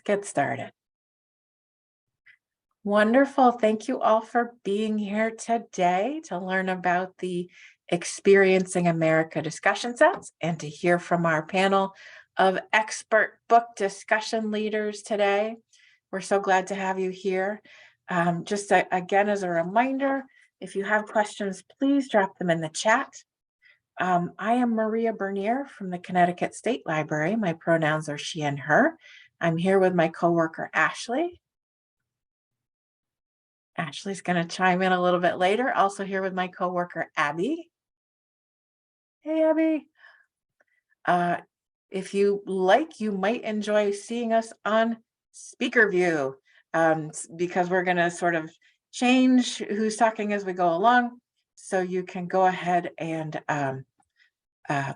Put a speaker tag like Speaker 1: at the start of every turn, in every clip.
Speaker 1: Get started. Wonderful. Thank you all for being here today to learn about the Experiencing America discussion sets and to hear from our panel of expert book discussion leaders today. We're so glad to have you here. Again, as a reminder, if you have questions, please drop them in the chat. I am Maria Bernier from the Connecticut State Library. My pronouns are she and her. I'm here with my coworker, Ashley. Ashley's going to chime in a little bit later. Also here with my coworker, Abby. Hey, Abby. If you like, you might enjoy seeing us on speaker view because we're going to sort of change who's talking as we go along. So you can go ahead and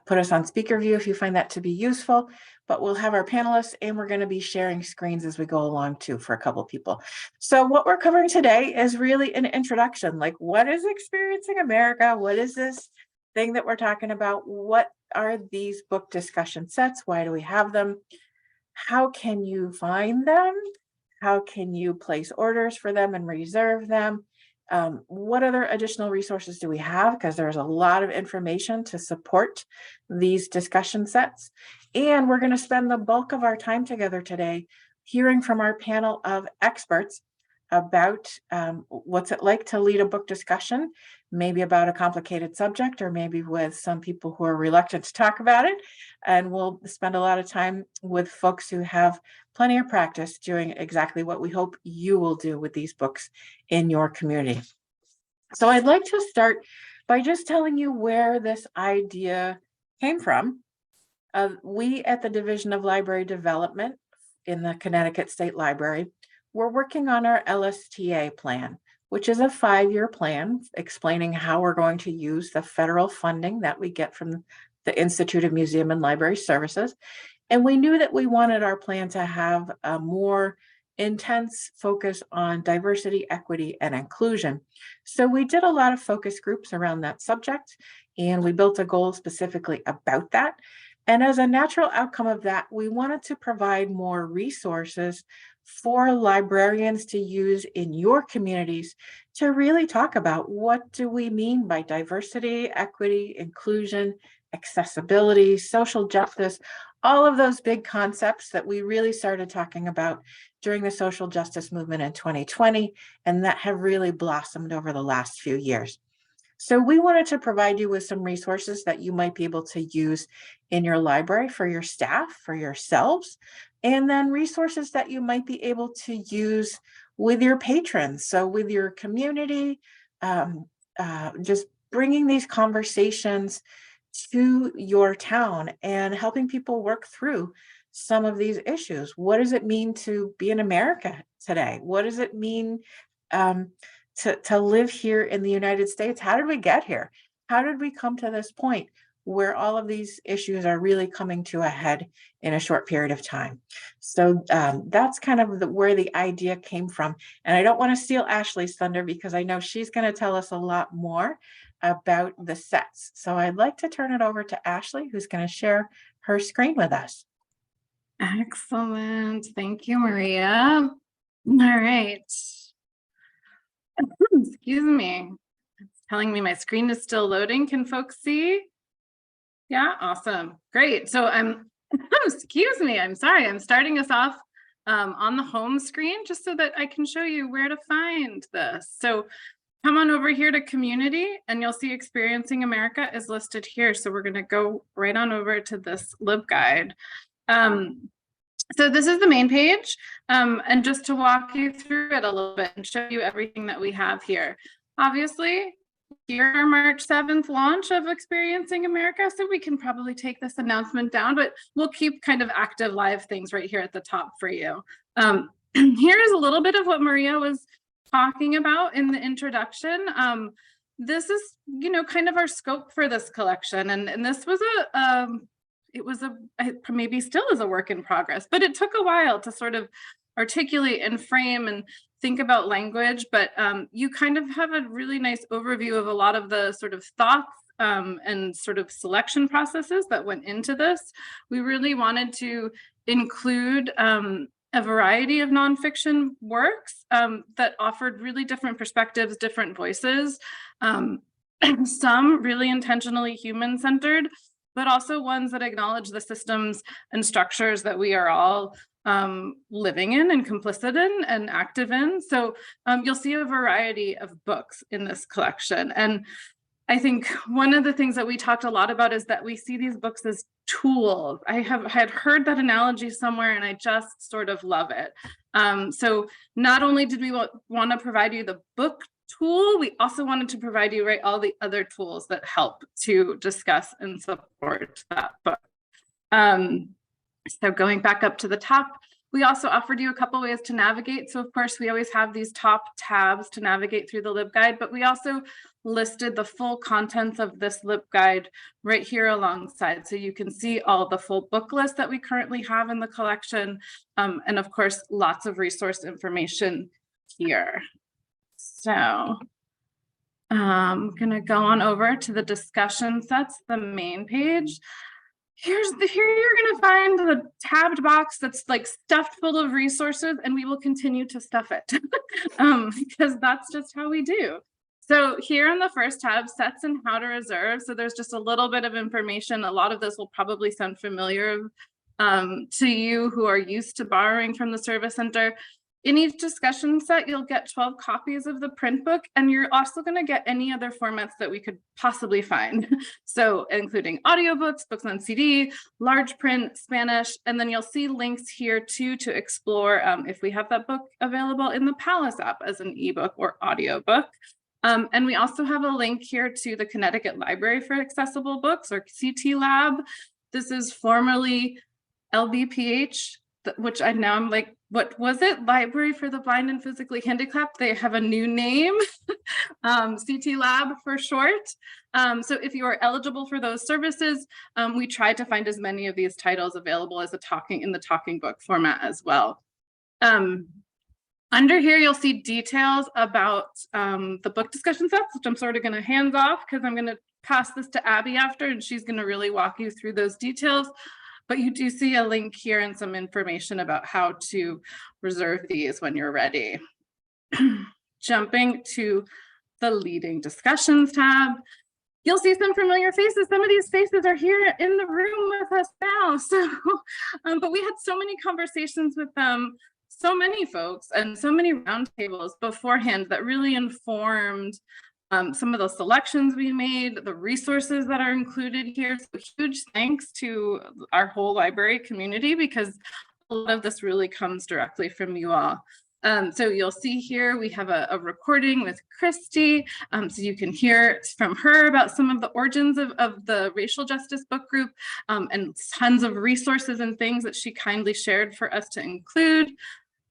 Speaker 1: put us on speaker view if you find that to be useful, but we'll have our panelists and we're going to be sharing screens as we go along too for a couple people. So what we're covering today is really an introduction, like what is Experiencing America? What is this thing that we're talking about? What are these book discussion sets? Why do we have them? How can you find them? How can you place orders for them and reserve them? What other additional resources do we have? Because there's a lot of information to support these discussion sets. And we're going to spend the bulk of our time together today hearing from our panel of experts about what's it like to lead a book discussion, maybe about a complicated subject, or maybe with some people who are reluctant to talk about it. And we'll spend a lot of time with folks who have plenty of practice doing exactly what we hope you will do with these books in your community. So I'd like to start by just telling you where this idea came from. We at the Division of Library Development in the Connecticut State Library, we're working on our LSTA plan, which is a 5-year plan explaining how we're going to use the federal funding that we get from the Institute of Museum and Library Services. And we knew that we wanted our plan to have a more intense focus on diversity, equity, and inclusion. So we did a lot of focus groups around that subject, and we built a goal specifically about that. And as a natural outcome of that, we wanted to provide more resources for librarians to use in your communities to really talk about what do we mean by diversity, equity, inclusion, accessibility, social justice, all of those big concepts that we really started talking about during the social justice movement in 2020, and that have really blossomed over the last few years. So we wanted to provide you with some resources that you might be able to use in your library for your staff, for yourselves, and then resources that you might be able to use with your patrons. So with your community, just bringing these conversations to your town and helping people work through some of these issues. What does it mean to be in America today? What does it mean to live here in the United States? How did we get here? How did we come to this point where all of these issues are really coming to a head in a short period of time? So that's kind of where the idea came from. And I don't want to steal Ashley's thunder because I know she's going to tell us a lot more about the sets. So I'd like to turn it over to Ashley, who's going to share her screen with us.
Speaker 2: Excellent. Thank you, Maria. All right. Excuse me. It's telling me my screen is still loading. Can folks see? Yeah, awesome. Great. So excuse me, I'm sorry. I'm starting us off on the home screen just so that I can show you where to find this. So come on over here to community and you'll see Experiencing America is listed here. So we're going to go right on over to this LibGuide. So this is the main page, and just to walk you through it a little bit and show you everything that we have here. Obviously, here our March 7th launch of Experiencing America, so we can probably take this announcement down, but we'll keep kind of active live things right here at the top for you. Here is a little bit of what Maria was talking about in the introduction. This is, kind of our scope for this collection, and this was it maybe still is a work in progress, but it took a while to sort of articulate and frame and think about language, but you kind of have a really nice overview of a lot of the sort of thoughts and sort of selection processes that went into this. We really wanted to include a variety of nonfiction works that offered really different perspectives, different voices, some really intentionally human-centered, but also ones that acknowledge the systems and structures that we are all living in and complicit in and active in. So you'll see a variety of books in this collection. And I think one of the things that we talked a lot about is that we see these books as tools. I had heard that analogy somewhere and I just sort of love it. So not only did we want to provide you the book tool, we also wanted to provide you all the other tools that help to discuss and support that book. So going back up to the top, we also offered you a couple ways to navigate. So of course, we always have these top tabs to navigate through the LibGuide, but we also listed the full contents of this LibGuide right here alongside. So you can see all the full book list that we currently have in the collection. And of course, lots of resource information here. So I'm gonna go on over to the discussion sets, the main page. Here you're gonna find the tabbed box that's like stuffed full of resources, and we will continue to stuff it because that's just how we do. So here in the first tab, sets and how to reserve. So there's just a little bit of information. A lot of this will probably sound familiar to you who are used to borrowing from the Service Center. In each discussion set, you'll get 12 copies of the print book, and you're also going to get any other formats that we could possibly find. So including audiobooks, books on CD, large print, Spanish, and then you'll see links here too to explore if we have that book available in the Palace app as an ebook or audiobook. And we also have a link here to the Connecticut Library for Accessible Books, or CT Lab. This is formerly LBPH, which I'm like, what was it? Library for the Blind and Physically Handicapped. They have a new name, CT Lab for short. So if you are eligible for those services, we tried to find as many of these titles available as in the talking book format as well. Under here, you'll see details about the book discussion sets, which I'm sort of going to hands off because I'm going to pass this to Abby after, and she's going to really walk you through those details. But you do see a link here and some information about how to reserve these when you're ready. Jumping to the leading discussions tab, you'll see some familiar faces. Some of these faces are here in the room with us now. So, but we had so many conversations with them, so many folks, and so many roundtables beforehand that really informed some of the selections we made, the resources that are included here. So huge thanks to our whole library community, because a lot of this really comes directly from you all. So you'll see here, we have a recording with Christy. So you can hear from her about some of the origins of the racial justice book group, and tons of resources and things that she kindly shared for us to include.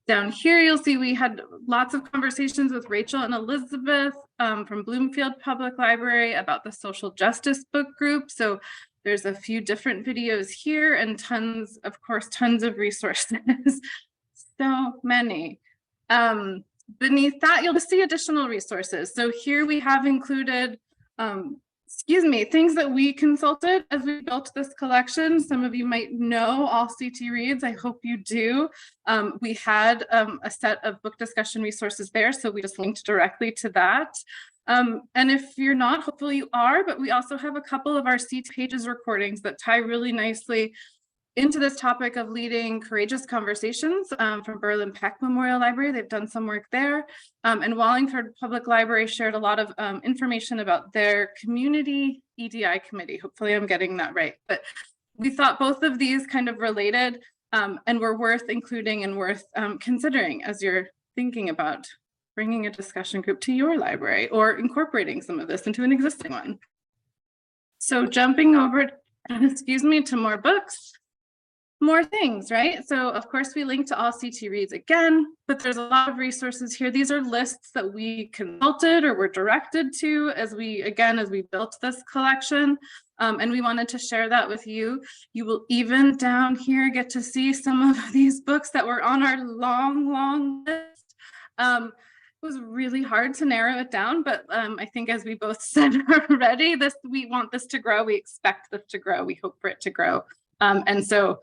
Speaker 2: Down here, you'll see we had lots of conversations with Rachel and Elizabeth from Bloomfield Public Library about the social justice book group. So there's a few different videos here and tons of resources. So many. Beneath that, you'll see additional resources. So here we have included things that we consulted as we built this collection. Some of you might know all CT Reads. I hope you do. We had a set of book discussion resources there, so we just linked directly to that. And if you're not, hopefully you are, but we also have a couple of our CT Pages recordings that tie really nicely into this topic of leading courageous conversations from Berlin Peck Memorial Library. They've done some work there. And Wallingford Public Library shared a lot of information about their community EDI committee. Hopefully I'm getting that right. But we thought both of these kind of related and were worth including and worth considering as you're thinking about bringing a discussion group to your library or incorporating some of this into an existing one. So jumping over, to more books. More things, right? So of course we link to all CT Reads again, but there's a lot of resources here. These are lists that we consulted or were directed to as we built this collection. And we wanted to share that with you. You will even down here get to see some of these books that were on our long list. It was really hard to narrow it down, but I think as we both said already, we want this to grow. We expect this to grow. We hope for it to grow. And so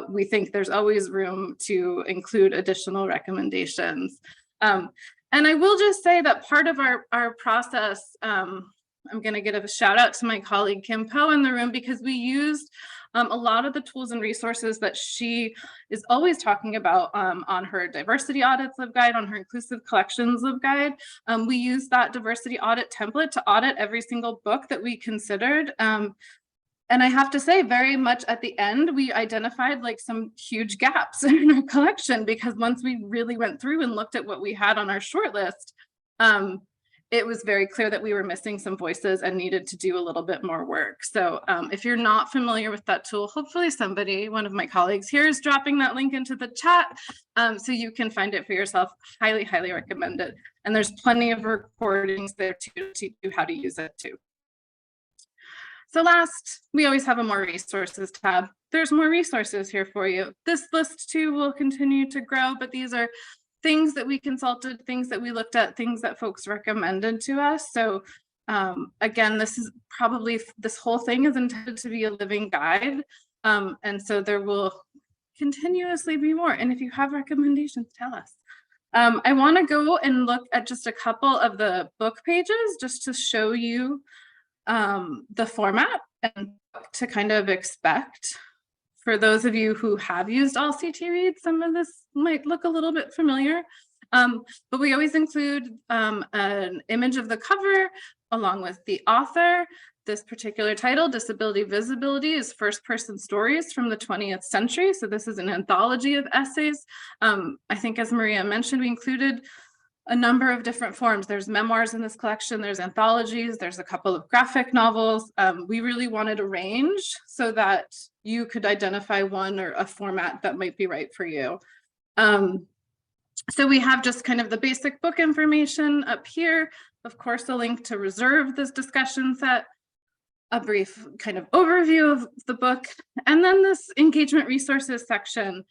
Speaker 2: we think there's always room to include additional recommendations. And I will just say that part of our process, I'm going to give a shout out to my colleague Kim Poe in the room, because we used a lot of the tools and resources that she is always talking about on her diversity audits LibGuide, on her inclusive collections LibGuide. We used that diversity audit template to audit every single book that we considered. And I have to say, very much at the end, we identified like some huge gaps in our collection, because once we really went through and looked at what we had on our short list, it was very clear that we were missing some voices and needed to do a little bit more work. So if you're not familiar with that tool, hopefully somebody, one of my colleagues here, is dropping that link into the chat so you can find it for yourself. Highly, highly recommend it. And there's plenty of recordings there too to teach you how to use it too. So last, we always have a more resources tab. There's more resources here for you. This list too will continue to grow, but these are things that we consulted, things that we looked at, things that folks recommended to us. So again, this whole thing is intended to be a living guide. And so there will continuously be more. And if you have recommendations, tell us. I want to go and look at just a couple of the book pages just to show you the format and what to kind of expect. For those of you who have used All CT Read, some of this might look a little bit familiar, but we always include an image of the cover along with the author. This particular title, Disability Visibility, is first-person stories from the 20th century. So this is an anthology of essays. I think, as Maria mentioned, we included a number of different forms. There's memoirs in this collection, there's anthologies, there's a couple of graphic novels. We really wanted a range so that you could identify one or a format that might be right for you. So we have just kind of the basic book information up here. Of course, a link to reserve this discussion set, a brief kind of overview of the book, and then this engagement resources section,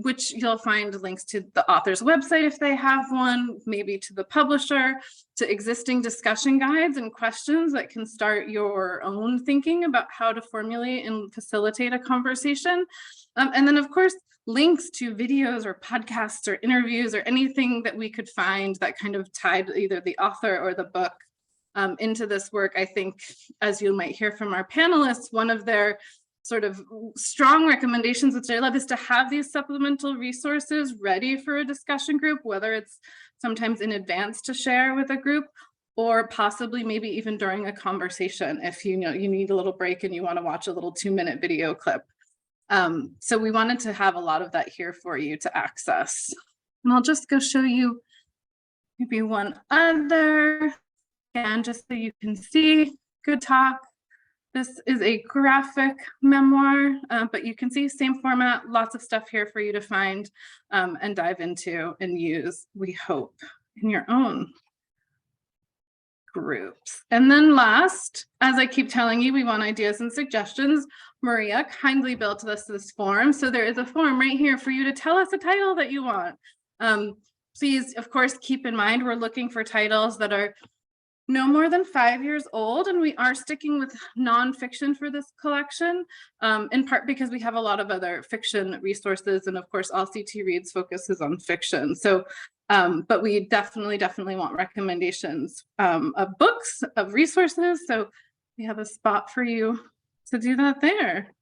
Speaker 2: which you'll find links to the author's website if they have one, maybe to the publisher, to existing discussion guides and questions that can start your own thinking about how to formulate and facilitate a conversation. And then, of course, links to videos or podcasts or interviews or anything that we could find that kind of tied either the author or the book into this work. I think, as you might hear from our panelists, one of their sort of strong recommendations, which I love, is to have these supplemental resources ready for a discussion group, whether it's sometimes in advance to share with a group, or possibly maybe even during a conversation if you know you need a little break and you want to watch a little 2-minute video clip. So we wanted to have a lot of that here for you to access. And I'll just go show you maybe one other, again, just so you can see. Good talk. This is a graphic memoir, but you can see same format, lots of stuff here for you to find and dive into and use, we hope, in your own groups. And then last, as I keep telling you, we want ideas and suggestions. Maria kindly built us this form. So there is a form right here for you to tell us a title that you want. Please, of course, keep in mind, we're looking for titles that are no more than 5 years old, and we are sticking with nonfiction for this collection, in part because we have a lot of other fiction resources, and of course, All CT Reads focuses on fiction. So, but we definitely want recommendations of books, of resources. So we have a spot for you to do that there.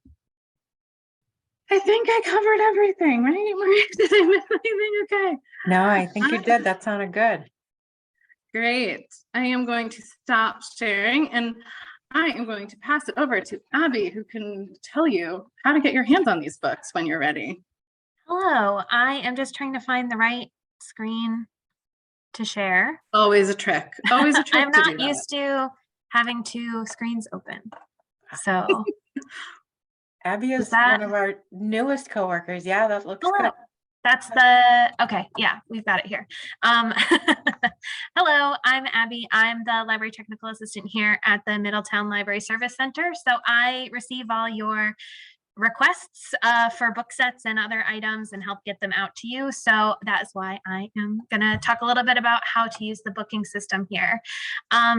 Speaker 2: I think I covered everything, right, Maria? Did I miss anything? Okay.
Speaker 1: No, I think you did. That sounded good.
Speaker 2: Great. I am going to stop sharing and I am going to pass it over to Abby, who can tell you how to get your hands on these books when you're ready.
Speaker 3: Hello, I am just trying to find the right screen to share.
Speaker 2: Always a trick. Always a trick.
Speaker 3: I'm not used to having 2 screens open. So
Speaker 1: Abby is one of our newest coworkers. Yeah, that looks good.
Speaker 3: That's the, okay, yeah, we've got it here. Hello, I'm Abby. I'm the library technical assistant here at the Middletown Library Service Center. So I receive all your requests for book sets and other items and help get them out to you. So that's why I am gonna talk a little bit about how to use the booking system here.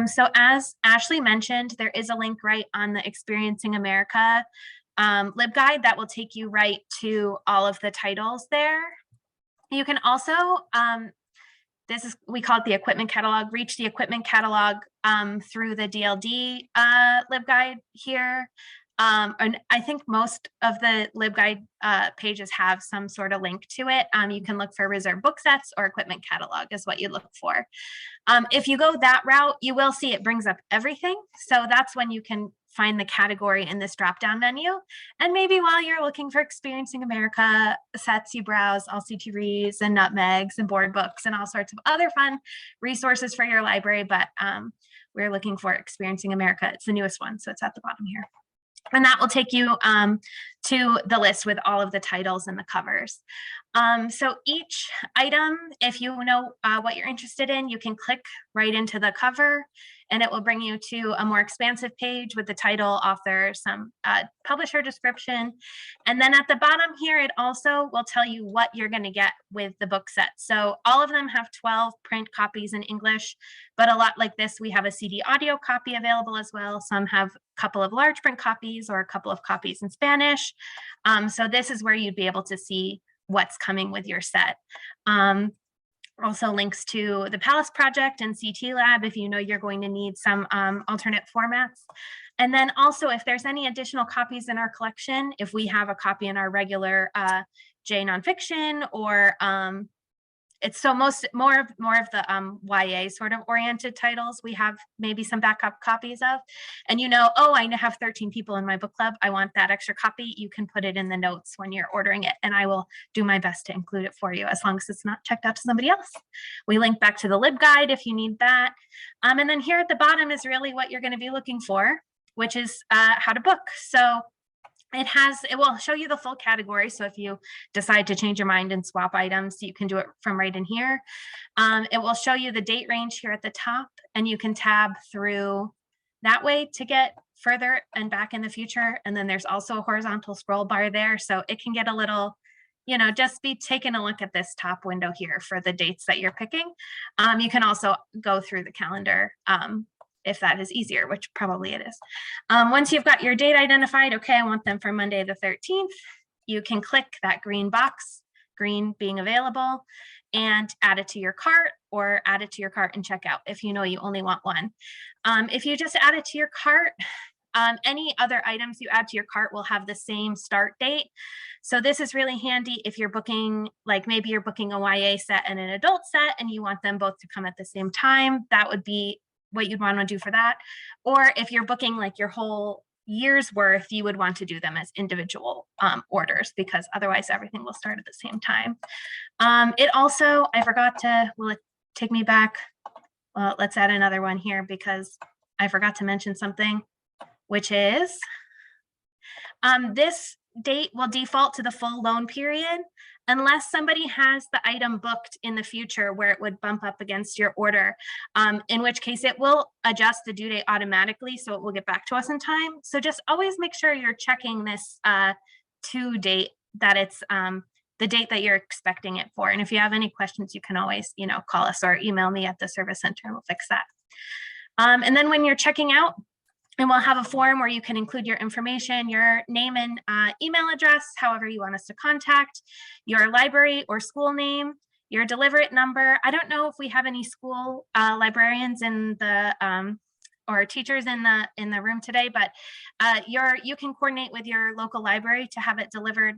Speaker 3: So as Ashley mentioned, there is a link right on the Experiencing America LibGuide that will take you right to all of the titles there. You can also, we call it the equipment catalog, reach the equipment catalog through the DLD LibGuide here. And I think most of the LibGuide pages have some sort of link to it. You can look for reserved book sets or equipment catalog is what you look for. If you go that route, you will see it brings up everything. So that's when you can find the category in this drop-down menu. And maybe while you're looking for Experiencing America sets, you browse all CT and nutmegs and board books and all sorts of other fun resources for your library. But we're looking for Experiencing America. It's the newest one, so it's at the bottom here. And that will take you to the list with all of the titles and the covers. So each item, if you know what you're interested in, you can click right into the cover and it will bring you to a more expansive page with the title, author, some publisher description. And then at the bottom here, it also will tell you what you're going to get with the book set. So all of them have 12 print copies in English, but a lot like this, we have a CD audio copy available as well. Some have a couple of large print copies or a couple of copies in Spanish. So this is where you'd be able to see what's coming with your set. Also links to the Palace Project and CT Lab if you know you're going to need some alternate formats. And then also if there's any additional copies in our collection, if we have a copy in our regular J nonfiction or it's so more of the YA sort of oriented titles we have maybe some backup copies of, and you know, oh, I have 13 people in my book club, I want that extra copy, you can put it in the notes when you're ordering it and I will do my best to include it for you as long as it's not checked out to somebody else. We link back to the LibGuide if you need that. And then here at the bottom is really what you're going to be looking for, which is how to book. So it will show you the full category. So if you decide to change your mind and swap items, you can do it from right in here. It will show you the date range here at the top, and you can tab through that way to get further and back in the future. And then there's also a horizontal scroll bar there. So it can get a little, you know, just be taking a look at this top window here for the dates that you're picking. You can also go through the calendar if that is easier, which probably it is. Once you've got your date identified, okay, I want them for Monday the 13th, you can click that green box, green being available, and add it to your cart or add it to your cart and check out if you know you only want one. If you just add it to your cart, any other items you add to your cart will have the same start date. So this is really handy if you're booking, like maybe you're booking a YA set and an adult set and you want them both to come at the same time. That would be what you'd want to do for that. Or if you're booking like your whole year's worth, you would want to do them as individual orders because otherwise everything will start at the same time. It also, I forgot to, will it take me back? Well, let's add another one here because I forgot to mention something, which is this date will default to the full loan period unless somebody has the item booked in the future where it would bump up against your order, in which case it will adjust the due date automatically, so it will get back to us in time. So just always make sure you're checking this to date, that it's the date that you're expecting it for. And if you have any questions, you can always, you know, call us or email me at the service center and we'll fix that. And then when you're checking out, and we'll have a form where you can include your information, your name and email address, however you want us to contact, your library or school name, your deliver it number. I don't know if we have any school librarians in the or teachers in the room today, but you can coordinate with your local library to have it delivered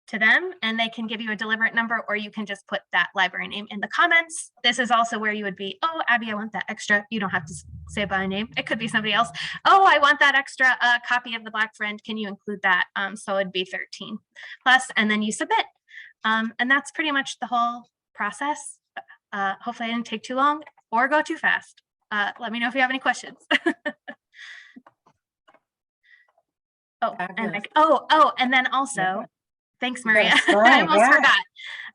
Speaker 3: to them and they can give you a deliver it number, or you can just put that library name in the comments. This is also where you would be, oh, Abby, I want that extra. You don't have to say by name. It could be somebody else. Oh, I want that extra copy of the Black Friend. Can you include that? So it'd be 13 plus, and then you submit. And that's pretty much the whole process. Hopefully I didn't take too long or go too fast. Let me know if you have any questions. And then also, yeah. Thanks, Maria. I almost forgot.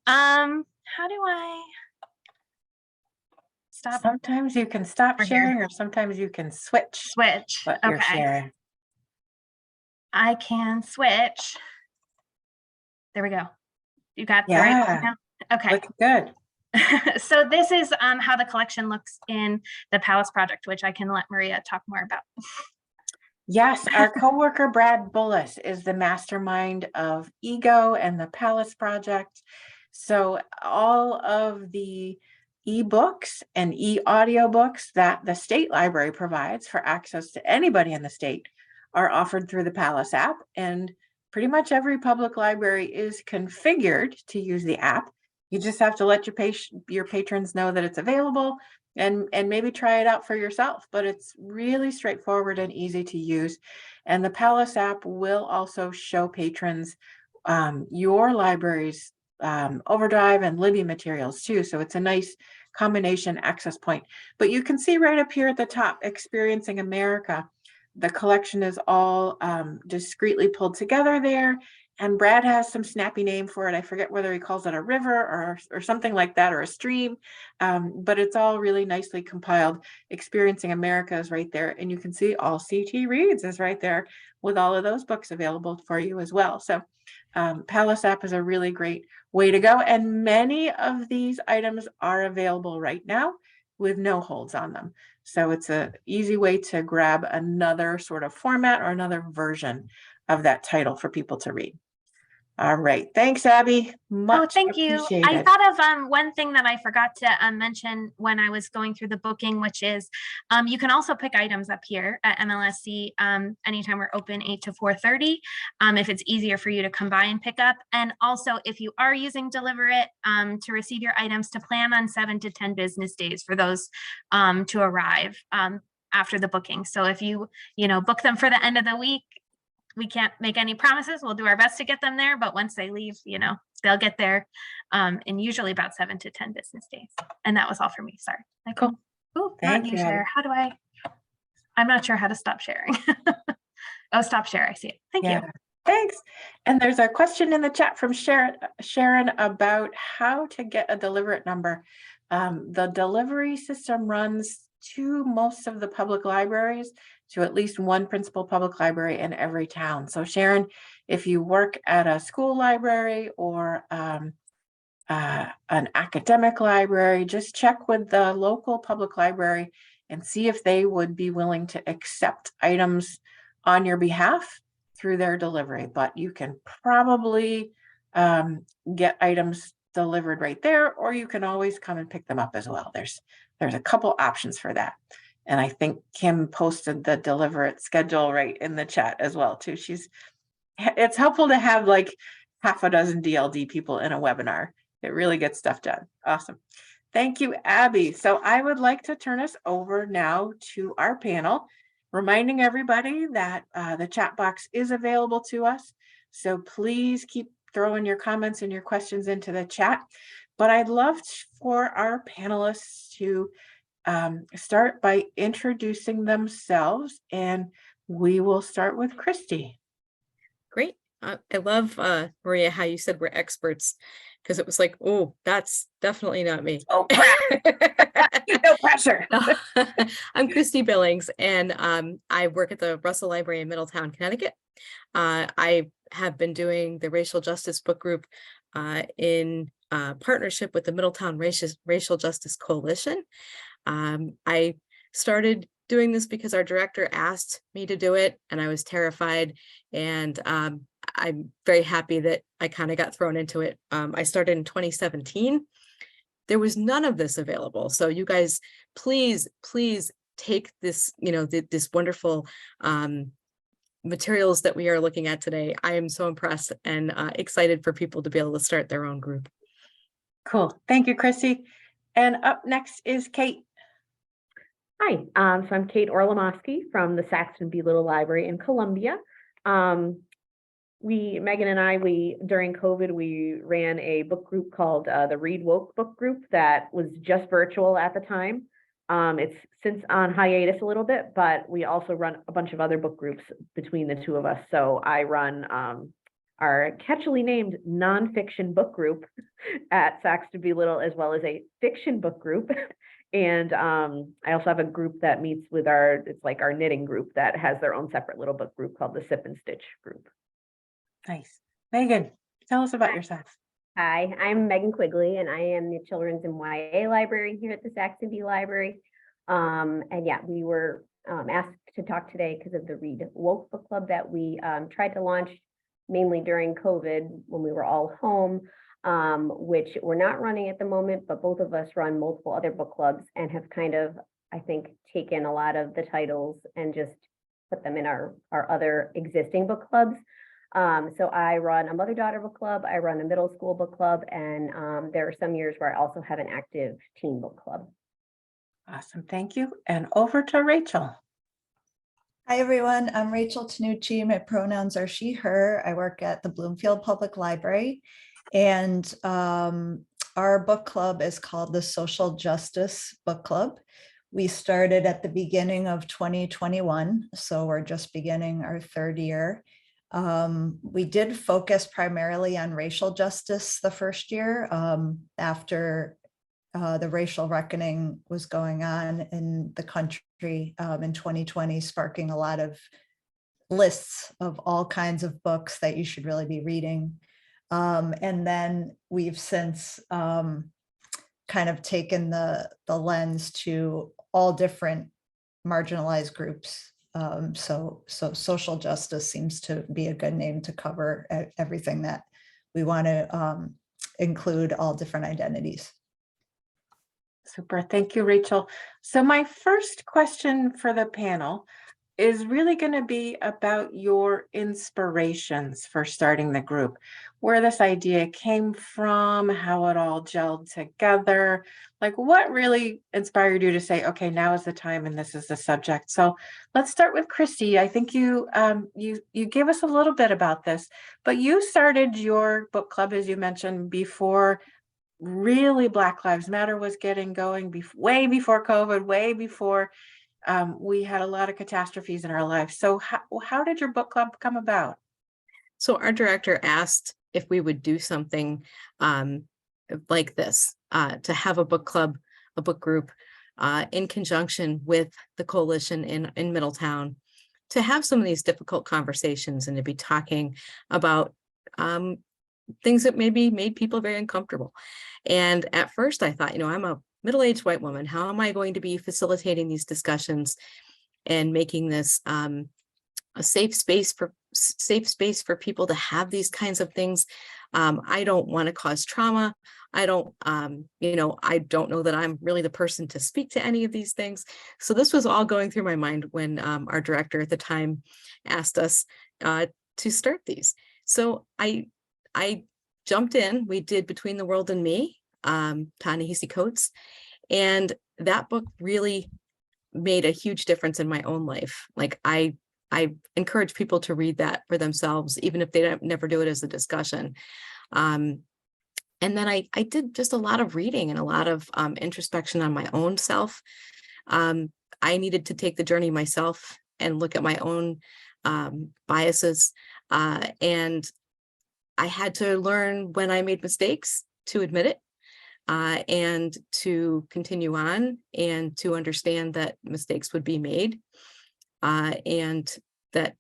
Speaker 3: How do I stop?
Speaker 1: Sometimes you can stop sharing or sometimes you can switch. What you're sharing.
Speaker 3: I can switch. There we go. You got the right one now? Okay.
Speaker 1: Looks good.
Speaker 3: So this is how the collection looks in the Palace Project, which I can let Maria talk more about.
Speaker 1: Yes, our coworker Brad Bullis is the mastermind of Ego and the Palace Project. So all of the ebooks and e-audiobooks that the state library provides for access to anybody in the state are offered through the Palace app. And pretty much every public library is configured to use the app. You just have to let your patrons know that it's available and maybe try it out for yourself, but it's really straightforward and easy to use. And the Palace app will also show patrons your library's Overdrive and Libby materials too. So it's a nice combination access point. But you can see right up here at the top, Experiencing America. The collection is all discreetly pulled together there. And Brad has some snappy name for it. I forget whether he calls it a river or something like that, or a stream, but it's all really nicely compiled. Experiencing America is right there. And you can see All CT Reads is right there with all of those books available for you as well. So Palace app is a really great way to go. And many of these items are available right now with no holds on them. So it's an easy way to grab another sort of format or another version of that title for people to read. All right. Thanks, Abby. Much
Speaker 3: thank you. I
Speaker 1: appreciated.
Speaker 3: thought of one thing that I forgot to mention when I was going through the booking, which is you can also pick items up here at MLSC anytime we're open 8 to 4:30 if it's easier for you to come by and pick up. And also, if you are using Deliver It to receive your items, to plan on 7 to 10 business days for those to arrive after the booking. So if you book them for the end of the week, we can't make any promises. We'll do our best to get them there, but once they leave, they'll get there in usually about 7 to 10 business days. And that was all for me. Sorry.
Speaker 1: Cool.
Speaker 3: Oh,
Speaker 1: Thank
Speaker 3: not
Speaker 1: you,
Speaker 3: new share.
Speaker 1: Abby.
Speaker 3: How do I'm not sure how to stop sharing. Oh, stop share. I see it. Thank you.
Speaker 1: Thanks. And there's a question in the chat from Sharon about how to get a Deliver It number. The delivery system runs to most of the public libraries, to at least one principal public library in every town. So Sharon, if you work at a school library or an academic library, just check with the local public library and see if they would be willing to accept items on your behalf through their delivery. But you can probably get items delivered right there, or you can always come and pick them up as well. There's a couple options for that. And I think Kim posted the Deliver It schedule right in the chat as well too. It's helpful to have like half a dozen DLD people in a webinar. It really gets stuff done. Awesome. Thank you, Abby. So I would like to turn us over now to our panel, reminding everybody that the chat box is available to us. So please keep throwing your comments and your questions into the chat. But I'd love for our panelists to start by introducing themselves, and we will start with Christy.
Speaker 4: Great. I love, Maria, how you said we're experts, because it was like, oh, that's definitely not me.
Speaker 1: Oh, no pressure.
Speaker 4: I'm Christy Billings, and I work at the Russell Library in Middletown, Connecticut. I have been doing the Racial Justice Book Group in partnership with the Middletown Racial Justice Coalition. I started doing this because our director asked me to do it, and I was terrified, and I'm very happy that I kind of got thrown into it. I started in 2017. There was none of this available. So you guys, please take this, this wonderful materials that we are looking at today. I am so impressed and excited for people to be able to start their own group.
Speaker 1: Cool. Thank you, Christy. And up next is Kate.
Speaker 5: Hi, so I'm Kate Orlomowski from the Saxton B. Little Library in Columbia. Megan and I, during COVID, we ran a book group called the Read Woke book group that was just virtual at the time. It's since on hiatus a little bit, but we also run a bunch of other book groups between the two of us. So I run our catchily named nonfiction book group at Saxton B. Little, as well as a fiction book group. And I also have a group that meets with it's like our knitting group that has their own separate little book group called the Sip and Stitch group.
Speaker 1: Nice. Megan, tell us about yourself.
Speaker 6: Hi, I'm Megan Quigley, and I am the Children's and YA Librarian here at the Saxton B Library. And yeah, we were asked to talk today because of the Read Woke book club that we tried to launch mainly during COVID when we were all home, which we're not running at the moment, but both of us run multiple other book clubs and have kind of, I think, taken a lot of the titles and just put them in our other existing book clubs. So I run a mother-daughter book club, I run a middle school book club, and there are some years where I also have an active teen book club.
Speaker 1: Awesome, thank you. And over to Rachel.
Speaker 7: Hi, everyone. I'm Rachel Tanucci. My pronouns are she, her. I work at the Bloomfield Public Library. And our book club is called the Social Justice Book Club. We started at the beginning of 2021, so we're just beginning our third year. We did focus primarily on racial justice the first year after the racial reckoning was going on in the country in 2020, sparking a lot of lists of all kinds of books that you should really be reading. And then we've since kind of taken the lens to all different marginalized groups. So social justice seems to be a good name to cover everything that we want to include all different identities.
Speaker 1: Super, thank you, Rachel. So my first question for the panel is really going to be about your inspirations for starting the group, where this idea came from, how it all gelled together, like what really inspired you to say, okay, now is the time and this is the subject. So let's start with Christy. I think you gave us a little bit about this, but you started your book club, as you mentioned, before really Black Lives Matter was getting going, way before COVID, way before we had a lot of catastrophes in our lives. So how did your book club come about?
Speaker 4: So our director asked if we would do something like this, to have a book club, a book group in conjunction with the coalition in Middletown, to have some of these difficult conversations and to be talking about things that maybe made people very uncomfortable. And at first I thought, I'm a middle-aged white woman. How am I going to be facilitating these discussions and making this a safe space for people to have these kinds of things? I don't want to cause trauma. I don't know that I'm really the person to speak to any of these things. So this was all going through my mind when our director at the time asked us to start these. So I jumped in. We did Between the World and Me, Ta-Nehisi Coates, and that book really made a huge difference in my own life. Like I encourage people to read that for themselves, even if they never do it as a discussion. And then I did just a lot of reading and a lot of introspection on my own self. I needed to take the journey myself and look at my own biases. And I had to learn when I made mistakes to admit it, and to continue on and to understand that mistakes would be made, and that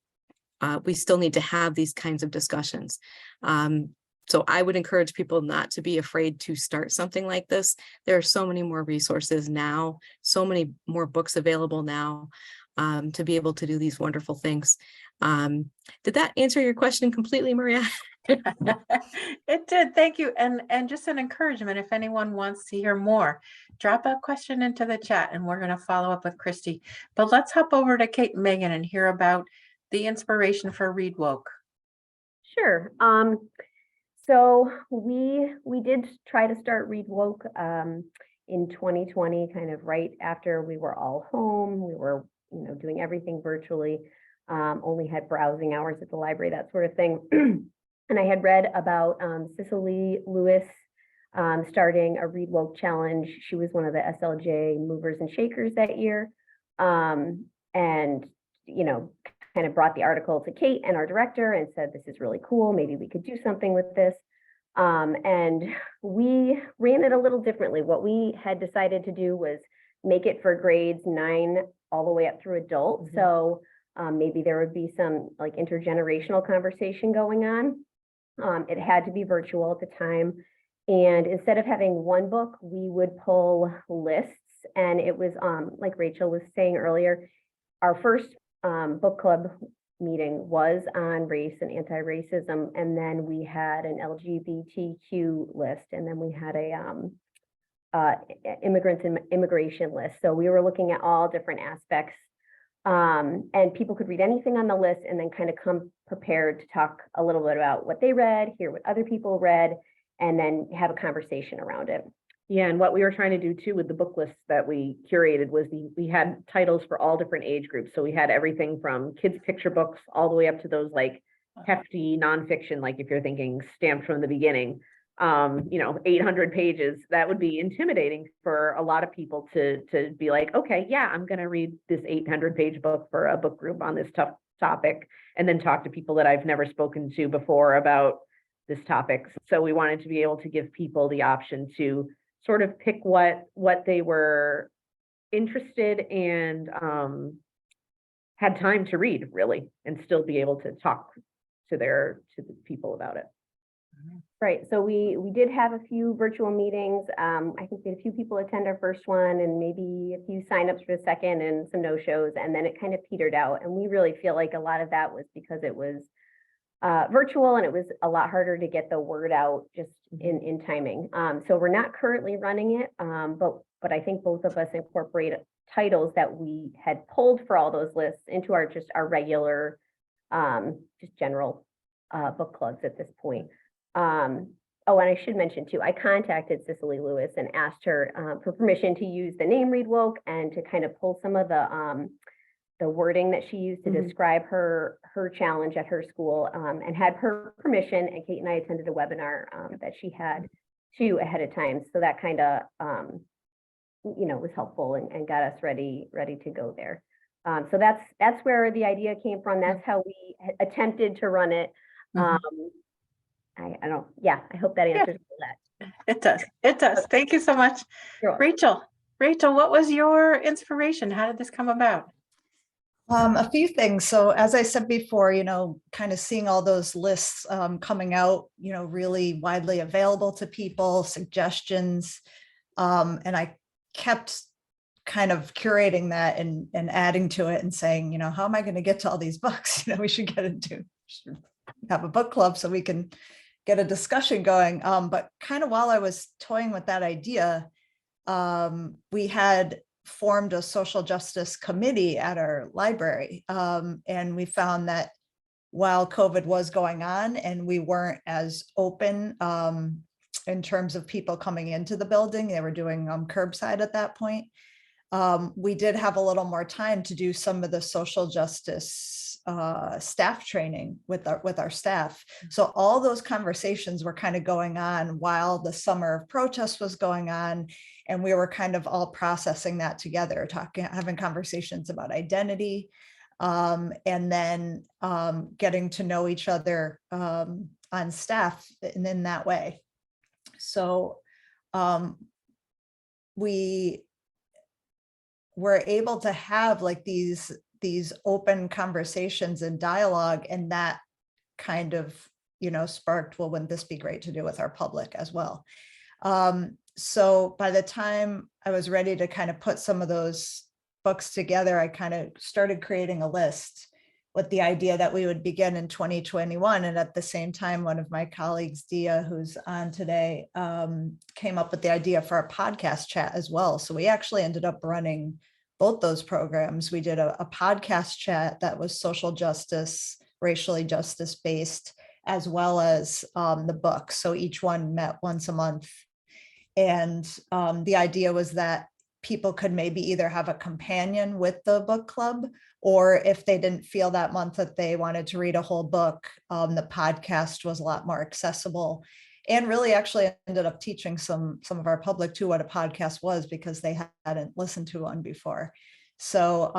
Speaker 4: we still need to have these kinds of discussions. So I would encourage people not to be afraid to start something like this. There are so many more resources now, so many more books available now, to be able to do these wonderful things. Did that answer your question completely, Maria?
Speaker 1: It did, thank you. And just an encouragement, if anyone wants to hear more, drop a question into the chat and we're going to follow up with Christy. But let's hop over to Kate and Megan and hear about the inspiration for Read Woke.
Speaker 6: Sure. So we did try to start Read Woke in 2020, kind of right after we were all home. We were, doing everything virtually, only had browsing hours at the library, that sort of thing. And I had read about Cicely Lewis starting a Read Woke challenge. She was one of the SLJ movers and shakers that year. And, kind of brought the article to Kate and our director and said, this is really cool. Maybe we could do something with this. And we ran it a little differently. What we had decided to do was make it for grades 9 all the way up through adult. Mm-hmm. So maybe there would be some like intergenerational conversation going on. It had to be virtual at the time. And instead of having one book, we would pull lists. And it was, like Rachel was saying earlier, our first book club meeting was on race and anti-racism, and then we had an LGBTQ list, and then we had a immigrants and immigration list. So we were looking at all different aspects, and people could read anything on the list and then kind of come prepared to talk a little bit about what they read, hear what other people read, and then have a conversation around it.
Speaker 5: Yeah, and what we were trying to do too with the book lists that we curated was we had titles for all different age groups. So we had everything from kids' picture books all the way up to those like hefty nonfiction, like if you're thinking Stamped from the Beginning, 800 pages. That would be intimidating for a lot of people to be like, okay, yeah, I'm going to read this 800-page book for a book group on this tough topic, and then talk to people that I've never spoken to before about this topic. So we wanted to be able to give people the option to sort of pick what they were interested and had time to read, really, and still be able to talk to the people about it.
Speaker 6: Right. So we did have a few virtual meetings. I think we had a few people attend our first one, and maybe a few signups for the second, and some no-shows, and then it kind of petered out. And we really feel like a lot of that was because it was virtual, and it was a lot harder to get the word out just in timing. So we're not currently running it, but I think both of us incorporate titles that we had pulled for all those lists into our regular, just general book clubs at this point. Oh, and I should mention too, I contacted Cicely Lewis and asked her for permission to use the name Read Woke and to kind of pull some of the wording that she used to describe her challenge at her school, and had her permission. And Kate and I attended a webinar that she had too ahead of time. So that kind of, was helpful and got us ready to go there. So that's where the idea came from. That's how we attempted to run it. I hope that answers that.
Speaker 1: It does. Thank you so much. Rachel, what was your inspiration? How did this come about?
Speaker 7: A few things. So as I said before, kind of seeing all those lists coming out, really widely available to people, suggestions. And I kept kind of curating that and adding to it and saying, how am I going to get to all these books? We should have a book club so we can get a discussion going. But kind of while I was toying with that idea, we had formed a social justice committee at our library. And we found that while COVID was going on and we weren't as open in terms of people coming into the building, they were doing curbside at that point. We did have a little more time to do some of the social justice staff training with our staff. So all those conversations were kind of going on while the summer of protest was going on. And we were kind of all processing that together, having conversations about identity, and then getting to know each other on staff and in that way. So we were able to have like these open conversations and dialogue, and that kind of, sparked, well, wouldn't this be great to do with our public as well? So by the time I was ready to kind of put some of those books together, I kind of started creating a list with the idea that we would begin in 2021. And at the same time, one of my colleagues, Dia, who's on today, came up with the idea for a podcast chat as well. So we actually ended up running both those programs. We did a podcast chat that was social justice, racially justice based, as well as the book. So each one met once a month. And the idea was that people could maybe either have a companion with the book club, or if they didn't feel that month that they wanted to read a whole book, the podcast was a lot more accessible. And really actually ended up teaching some of our public too what a podcast was, because they hadn't listened to one before. So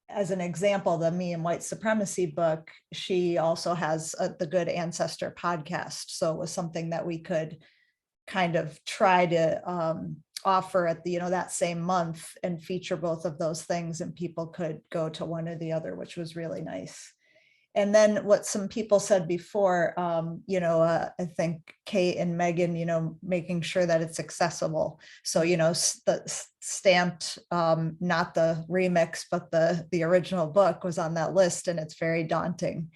Speaker 7: as an example, the Me and White Supremacy book, she also has the Good Ancestor podcast. So it was something that we could kind of try to offer at the, that same month and feature both of those things, and people could go to one or the other, which was really nice. And then what some people said before, I think Kate and Megan, making sure that it's accessible. So, stamped, not the remix, but the original book was on that list, and it's very daunting.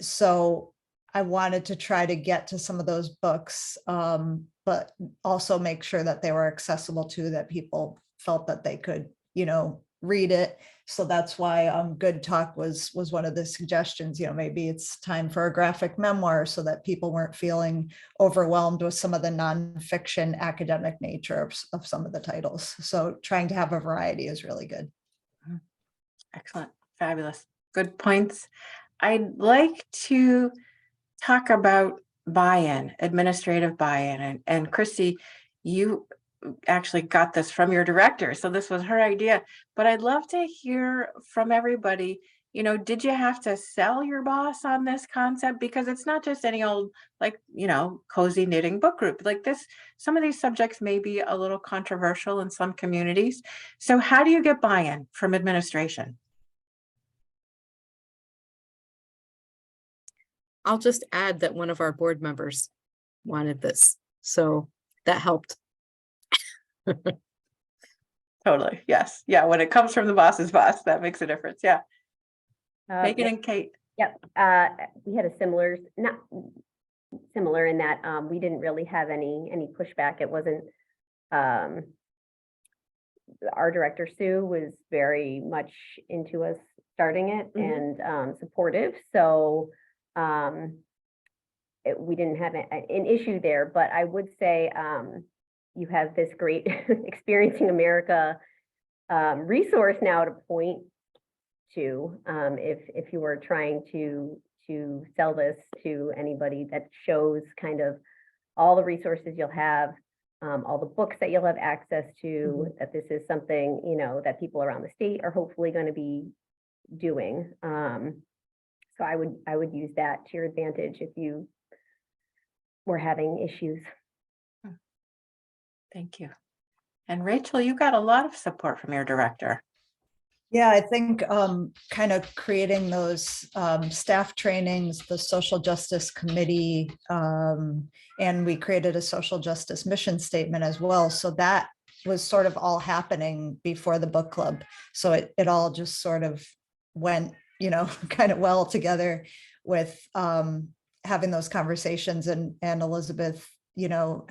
Speaker 7: So I wanted to try to get to some of those books, but also make sure that they were accessible too, that people felt that they could, read it. So that's why Good Talk was one of the suggestions. Maybe it's time for a graphic memoir, so that people weren't feeling overwhelmed with some of the nonfiction academic nature of some of the titles. So trying to have a variety is really good.
Speaker 1: Excellent. Fabulous. Good points. I'd like to talk about buy-in, administrative buy-in. And Christy, you actually got this from your director, so this was her idea. But I'd love to hear from everybody, did you have to sell your boss on this concept? Because it's not just any old, cozy knitting book group. Like this, some of these subjects may be a little controversial in some communities. So how do you get buy-in from administration?
Speaker 4: I'll just add that one of our board members wanted this, so that helped.
Speaker 1: Totally. Yes. Yeah. When it comes from the boss's boss, that makes a difference. Yeah. Megan and Kate.
Speaker 6: Yep. We had not similar in that we didn't really have any pushback. It wasn't, our director, Sue, was very much into us starting it and supportive. So we didn't have an issue there, but I would say you have this great Experiencing America resource now to point to if you were trying to sell this to anybody, that shows kind of all the resources you'll have, all the books that you'll have access to, that this is something, that people around the state are hopefully going to be doing. So I would use that to your advantage if you were having issues.
Speaker 1: Thank you. And Rachel, you got a lot of support from your director.
Speaker 7: Yeah, I think kind of creating those staff trainings, the social justice committee, and we created a social justice mission statement as well. So that was sort of all happening before the book club. So it all just sort of went, kind of well together with having those conversations, and Elizabeth,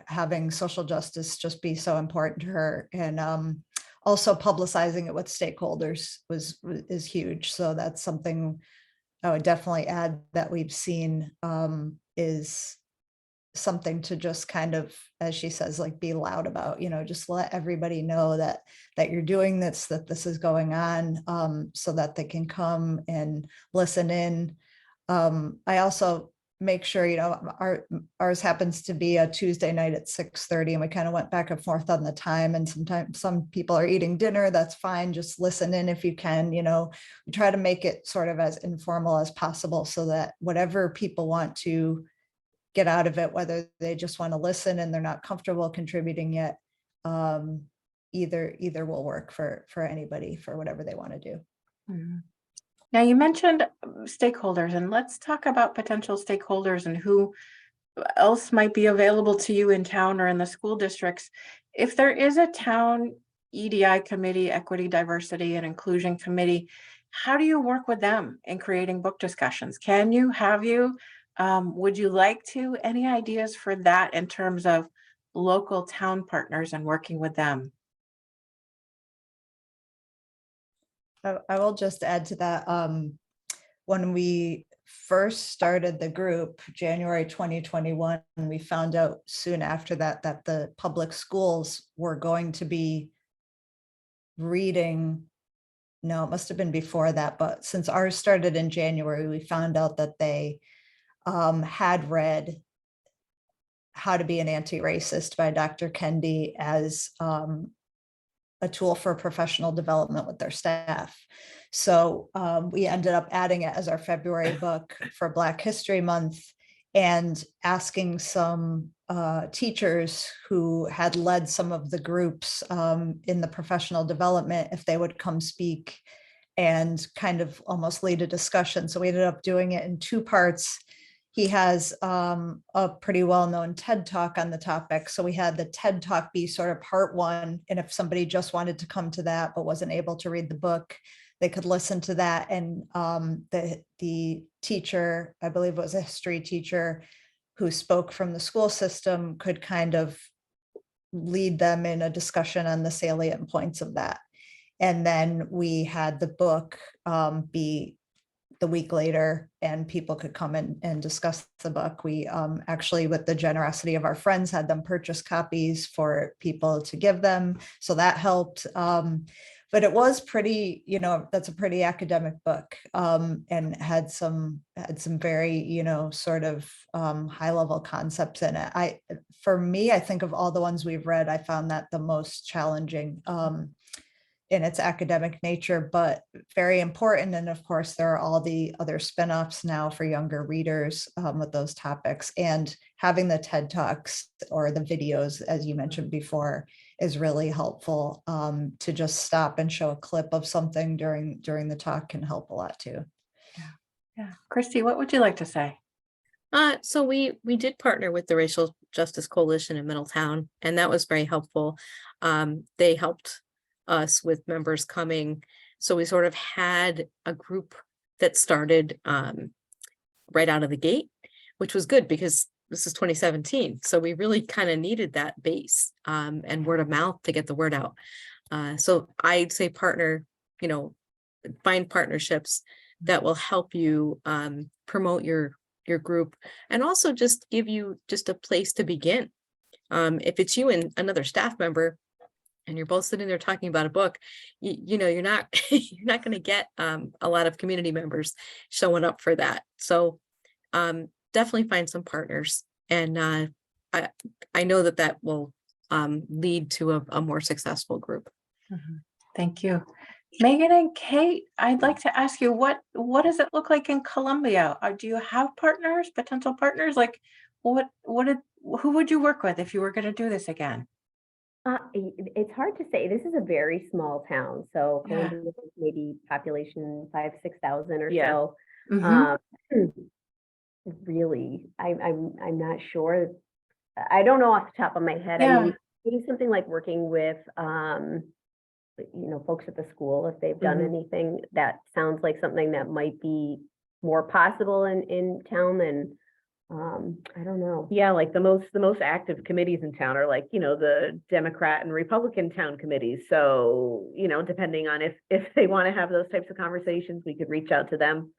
Speaker 7: having social justice just be so important to her, and also publicizing it with stakeholders is huge. So that's something I would definitely add that we've seen is something to just kind of, as she says, like be loud about, just let everybody know that you're doing this, that this is going on, so that they can come and listen in. I also make sure, ours happens to be a Tuesday night at 6:30, and we kind of went back and forth on the time. And sometimes some people are eating dinner, that's fine. Just listen in if you can, we try to make it sort of as informal as possible, so that whatever people want to get out of it, whether they just want to listen and they're not comfortable contributing yet, either will work for anybody for whatever they want to do.
Speaker 1: Mm-hmm. Now you mentioned stakeholders, and let's talk about potential stakeholders and who else might be available to you in town or in the school districts. If there is a town EDI committee, equity, diversity, and inclusion committee, how do you work with them in creating book discussions? Can you, have you, would you like to, any ideas for that in terms of local town partners and working with them?
Speaker 7: I will just add to that. When we first started the group, January 2021, we found out soon after that the public schools were going to be reading. No, it must have been before that, but since ours started in January, we found out that they had read How to Be an Anti-Racist by Dr. Kendi as a tool for professional development with their staff. So we ended up adding it as our February book for Black History Month, and asking some teachers who had led some of the groups in the professional development if they would come speak and kind of almost lead a discussion. So we ended up doing it in 2 parts. He has a pretty well-known TED Talk on the topic. So we had the TED Talk be sort of part 1. And if somebody just wanted to come to that but wasn't able to read the book, they could listen to that. And the teacher, I believe it was a history teacher who spoke from the school system, could kind of lead them in a discussion on the salient points of that. And then we had the book be the week later, and people could come in and discuss the book. We actually, with the generosity of our friends, had them purchase copies for people to give them. So that helped. But it was pretty, that's a pretty academic book, and had some very, sort of high level concepts in it. For me, I think of all the ones we've read, I found that the most challenging in its academic nature, but very important. And of course, there are all the other spin-offs now for younger readers with those topics. And having the TED Talks or the videos, as you mentioned before, is really helpful. To just stop and show a clip of something during the talk can help a lot too.
Speaker 1: Yeah. Christy, what would you like to say?
Speaker 4: So we did partner with the Racial Justice Coalition in Middletown, and that was very helpful. They helped us with members coming. So we sort of had a group that started right out of the gate, which was good because this is 2017. So we really kind of needed that base and word of mouth to get the word out. So I'd say partner, find partnerships that will help you promote your group, and also just give you just a place to begin. If it's you and another staff member, and you're both sitting there talking about a book, you're not you're not going to get a lot of community members showing up for that. So definitely find some partners, and I know that will lead to a more successful group.
Speaker 1: Mm-hmm. Thank you. Megan and Kate, I'd like to ask you, what does it look like in Columbia? Do you have partners, potential partners? Like who would you work with if you were going to do this again?
Speaker 6: It's hard to say. This is a very small town, so
Speaker 1: Yeah.
Speaker 6: Columbia is maybe population 5,000-6,000 or
Speaker 5: Yeah.
Speaker 6: so.
Speaker 1: Mm-hmm.
Speaker 6: Really, I'm not sure. I don't know off the top of my head.
Speaker 1: Yeah.
Speaker 6: I mean, maybe something like working with folks at the school, if they've done anything. That sounds like something that might be more possible in town than I don't know.
Speaker 5: Yeah, like the most active committees in town are like, the Democrat and Republican town committees. So, depending on if they want to have those types of conversations, we could reach out to them.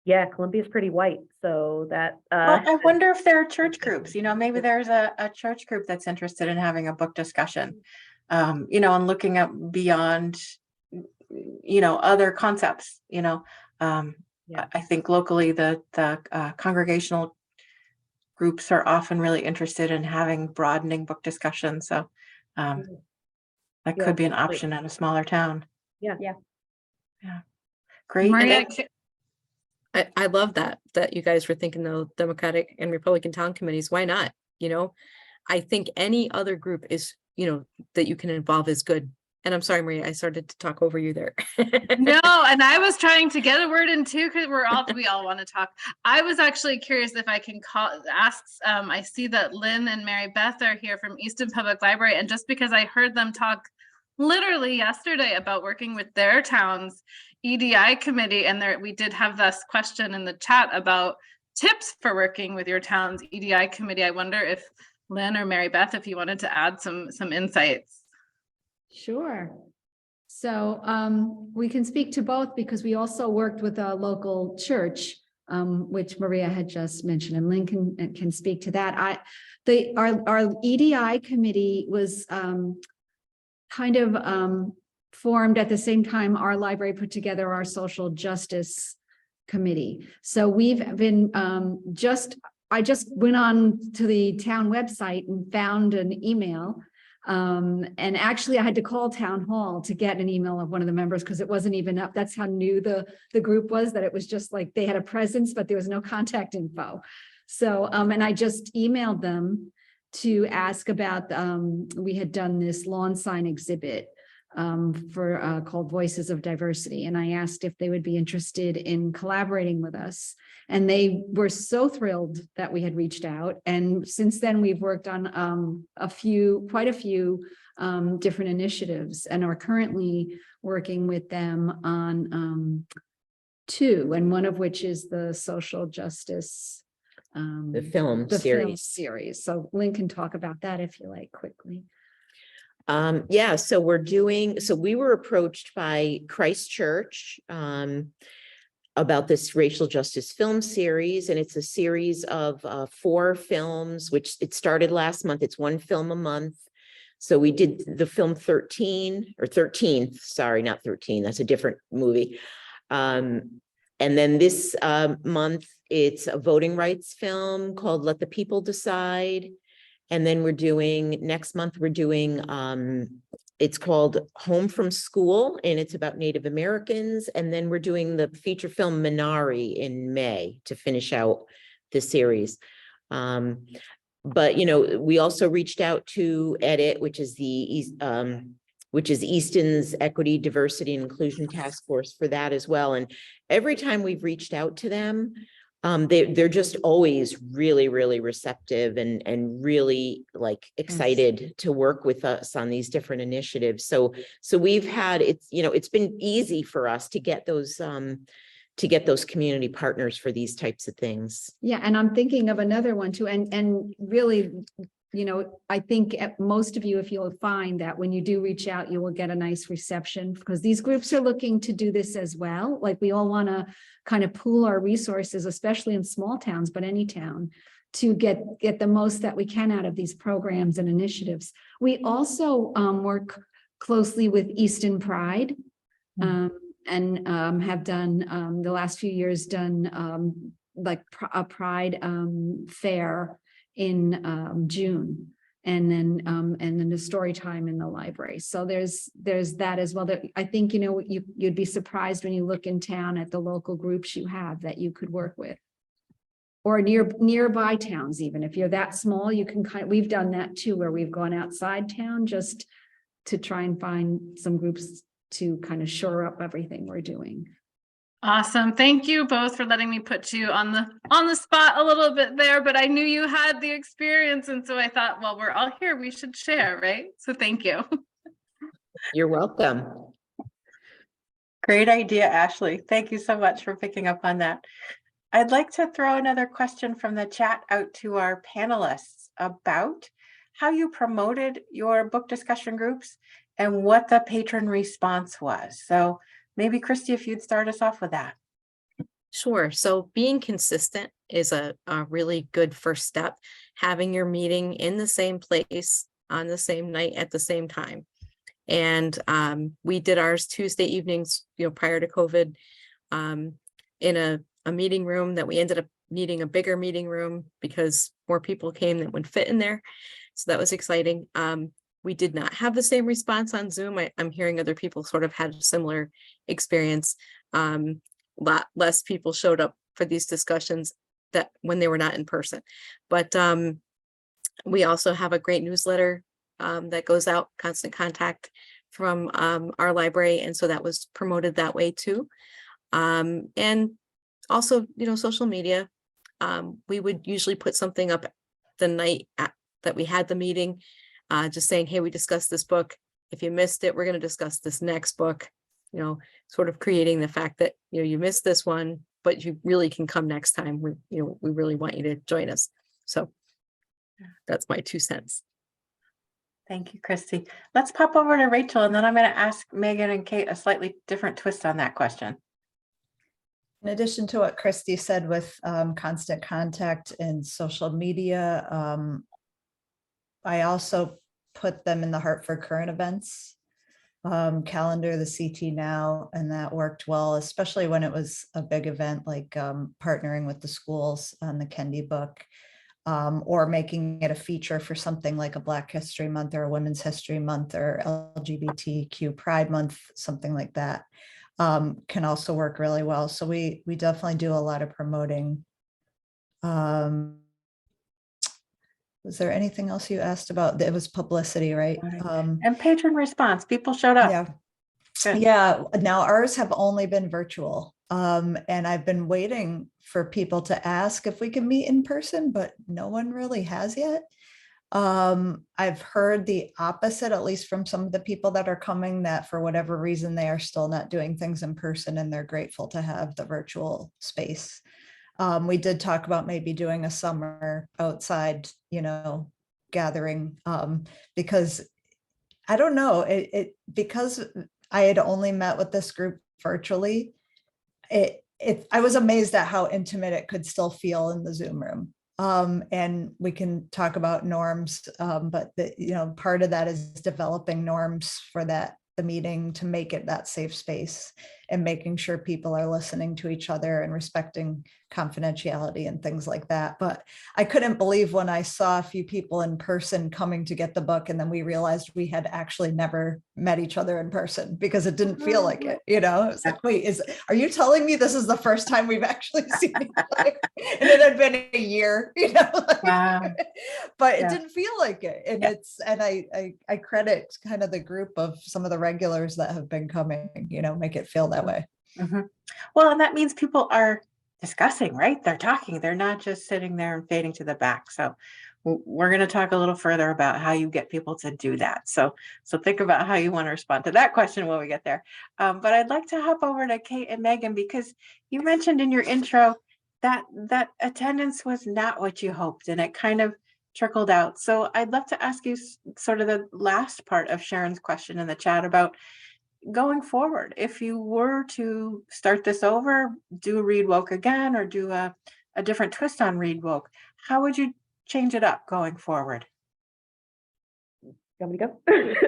Speaker 5: Yeah, Columbia's pretty white. So that
Speaker 1: Well, I wonder if there are church groups, maybe there's a church group that's interested in having a book discussion, and looking at beyond, other concepts,
Speaker 5: Yeah.
Speaker 1: I think locally the congregational groups are often really interested in having broadening book discussions. So that
Speaker 5: Yeah,
Speaker 1: could be an
Speaker 5: great.
Speaker 1: option in a smaller town.
Speaker 5: Yeah.
Speaker 1: Great.
Speaker 2: Maria,
Speaker 4: I love that you guys were thinking the Democratic and Republican town committees. Why not? I think any other group is, that you can involve is good. And I'm sorry, Maria, I started to talk over you there.
Speaker 2: No, and I was trying to get a word in too, because we all want to talk. I was actually curious if I can ask. I see that Lynn and Mary Beth are here from Easton Public Library, and just because I heard them talk literally yesterday about working with their town's EDI committee, and we did have this question in the chat about tips for working with your town's EDI committee. I wonder if Lynn or Mary Beth, if you wanted to add some insights.
Speaker 8: Sure. So we can speak to both because we also worked with a local church, which Maria had just mentioned, and Lynn can speak to that. Our EDI committee was kind of formed at the same time our library put together our social justice committee. So we've been I just went on to the town website and found an email. And actually I had to call town hall to get an email of one of the members because it wasn't even up. That's how new the group was, that it was just like they had a presence, but there was no contact info. So, and I just emailed them to ask about, we had done this lawn sign exhibit called Voices of Diversity. And I asked if they would be interested in collaborating with us. And they were so thrilled that we had reached out. And since then, we've worked on quite a few different initiatives, and are currently working with them on two, and one of which is the social justice
Speaker 9: The film
Speaker 8: film
Speaker 9: series.
Speaker 8: series. So Lynn can talk about that if you like quickly.
Speaker 9: Yeah, so we were approached by Christ Church about this racial justice film series, and it's a series of 4 films, which it started last month. It's 1 film a month. So we did the film 13th, sorry, not 13, that's a different movie. And then this month, it's a voting rights film called Let the People Decide. And then next month, we're doing, it's called Home from School, and it's about Native Americans. And then we're doing the feature film Minari in May to finish out the series. But, we also reached out to EDIT, which is Easton's Equity, Diversity, and Inclusion Task Force for that as well. And every time we've reached out to them, they're just always really, really receptive and really excited to work with us on these different initiatives. So we've had, it's been easy for us to get those community partners for these types of things.
Speaker 8: Yeah, and I'm thinking of another one too, and really, I think most of you, if you'll find that when you do reach out, you will get a nice reception, because these groups are looking to do this as well. Like, we all want to kind of pool our resources, especially in small towns, but any town, to get the most that we can out of these programs and initiatives. We also work closely with Easton Pride, and have done the last few years done a Pride fair in June, and then the story time in the library. So there's that as well. That I think you'd be surprised when you look in town at the local groups you have that you could work with, or nearby towns. Even if you're that small, you can we've done that too, where we've gone outside town just to try and find some groups to kind of shore up everything we're doing.
Speaker 2: Awesome. Thank you both for letting me put you on the spot a little bit there, but I knew you had the experience. And so I thought, well, we're all here, we should share, right? So thank you.
Speaker 9: You're welcome.
Speaker 1: Great idea, Ashley. Thank you so much for picking up on that. I'd like to throw another question from the chat out to our panelists about how you promoted your book discussion groups and what the patron response was. So maybe Christy, if you'd start us off with that.
Speaker 4: Sure. So being consistent is a really good first step. Having your meeting in the same place on the same night at the same time. And we did ours Tuesday evenings, prior to COVID, in a meeting room that we ended up needing a bigger meeting room because more people came that would fit in there. So that was exciting. We did not have the same response on Zoom. I'm hearing other people sort of had a similar experience. Lot less people showed up for these discussions that when they were not in person. But we also have a great newsletter that goes out, Constant Contact, from our library. And so that was promoted that way too. And also, social media. We would usually put something up the night that we had the meeting, just saying, hey, we discussed this book. If you missed it, we're going to discuss this next book, sort of creating the fact that, you missed this one, but you really can come next time. We really want you to join us. So that's my 2 cents.
Speaker 1: Thank you, Christy. Let's pop over to Rachel, and then I'm going to ask Megan and Kate a slightly different twist on that question.
Speaker 7: In addition to what Christy said with Constant Contact and social media, I also put them in the Hartford current events calendar, the CT Now, and that worked well, especially when it was a big event like partnering with the schools on the Kendi book, or making it a feature for something like a Black History Month or a Women's History Month or LGBTQ Pride Month, something like that. Can also work really well. So we definitely do a lot of promoting. Was there anything else you asked about? It was publicity, right?
Speaker 1: Right. And patron response, people showed up.
Speaker 7: Yeah.
Speaker 1: Good.
Speaker 7: Yeah. Now ours have only been virtual. And I've been waiting for people to ask if we can meet in person, but no one really has yet. I've heard the opposite, at least from some of the people that are coming, that for whatever reason, they are still not doing things in person and they're grateful to have the virtual space. We did talk about maybe doing a summer outside, gathering, because I don't know, because I had only met with this group virtually. I was amazed at how intimate it could still feel in the Zoom room. And we can talk about norms, but part of that is developing norms for the meeting to make it that safe space and making sure people are listening to each other and respecting confidentiality and things like that. But I couldn't believe when I saw a few people in person coming to get the book, and then we realized we had actually never met each other in person because it didn't feel like it. It's like, wait, are you telling me this is the first time we've actually seen each other? And it had been a year,
Speaker 1: Wow.
Speaker 7: But
Speaker 1: Yeah.
Speaker 7: it didn't feel like it. And I credit kind of the group of some of the regulars that have been coming, make it feel that way.
Speaker 1: Mm-hmm. Well, and that means people are discussing, right? They're talking. They're not just sitting there and fading to the back. So we're going to talk a little further about how you get people to do that. So think about how you want to respond to that question when we get there. But I'd like to hop over to Kate and Megan, because you mentioned in your intro that attendance was not what you hoped, and it kind of trickled out. So I'd love to ask you sort of the last part of Sharon's question in the chat about going forward. If you were to start this over, do Read Woke again, or do a different twist on Read Woke, how would you change it up going forward?
Speaker 5: Want me to go?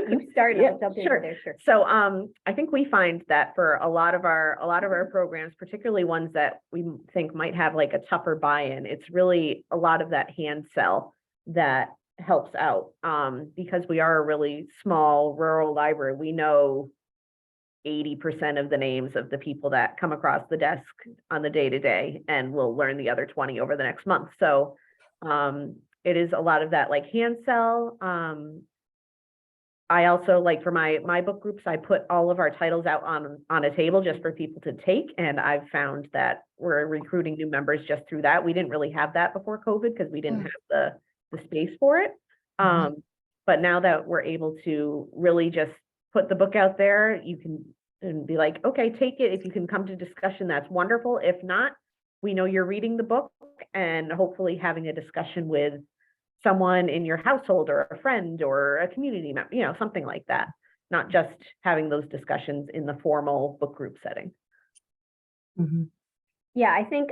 Speaker 6: You start,
Speaker 5: Yeah,
Speaker 6: I'll jump in
Speaker 5: sure.
Speaker 6: there, sure.
Speaker 5: So I think we find that for a lot of our programs, particularly ones that we think might have like a tougher buy-in, it's really a lot of that hand sell that helps out. Because we are a really small rural library, we know 80% of the names of the people that come across the desk on the day-to-day, and we'll learn the other 20 over the next month. So it is a lot of that like hand sell. I also, like, for my book groups, I put all of our titles out on a table just for people to take. And I've found that we're recruiting new members just through that. We didn't really have that before COVID because we didn't have the space for it. But now that we're able to really just put the book out there, you can and be like, okay, take it. If you can come to discussion, that's wonderful. If not, we know you're reading the book, and hopefully having a discussion with someone in your household or a friend or a community member, something like that, not just having those discussions in the formal book group setting.
Speaker 1: Mm-hmm.
Speaker 6: Yeah, I think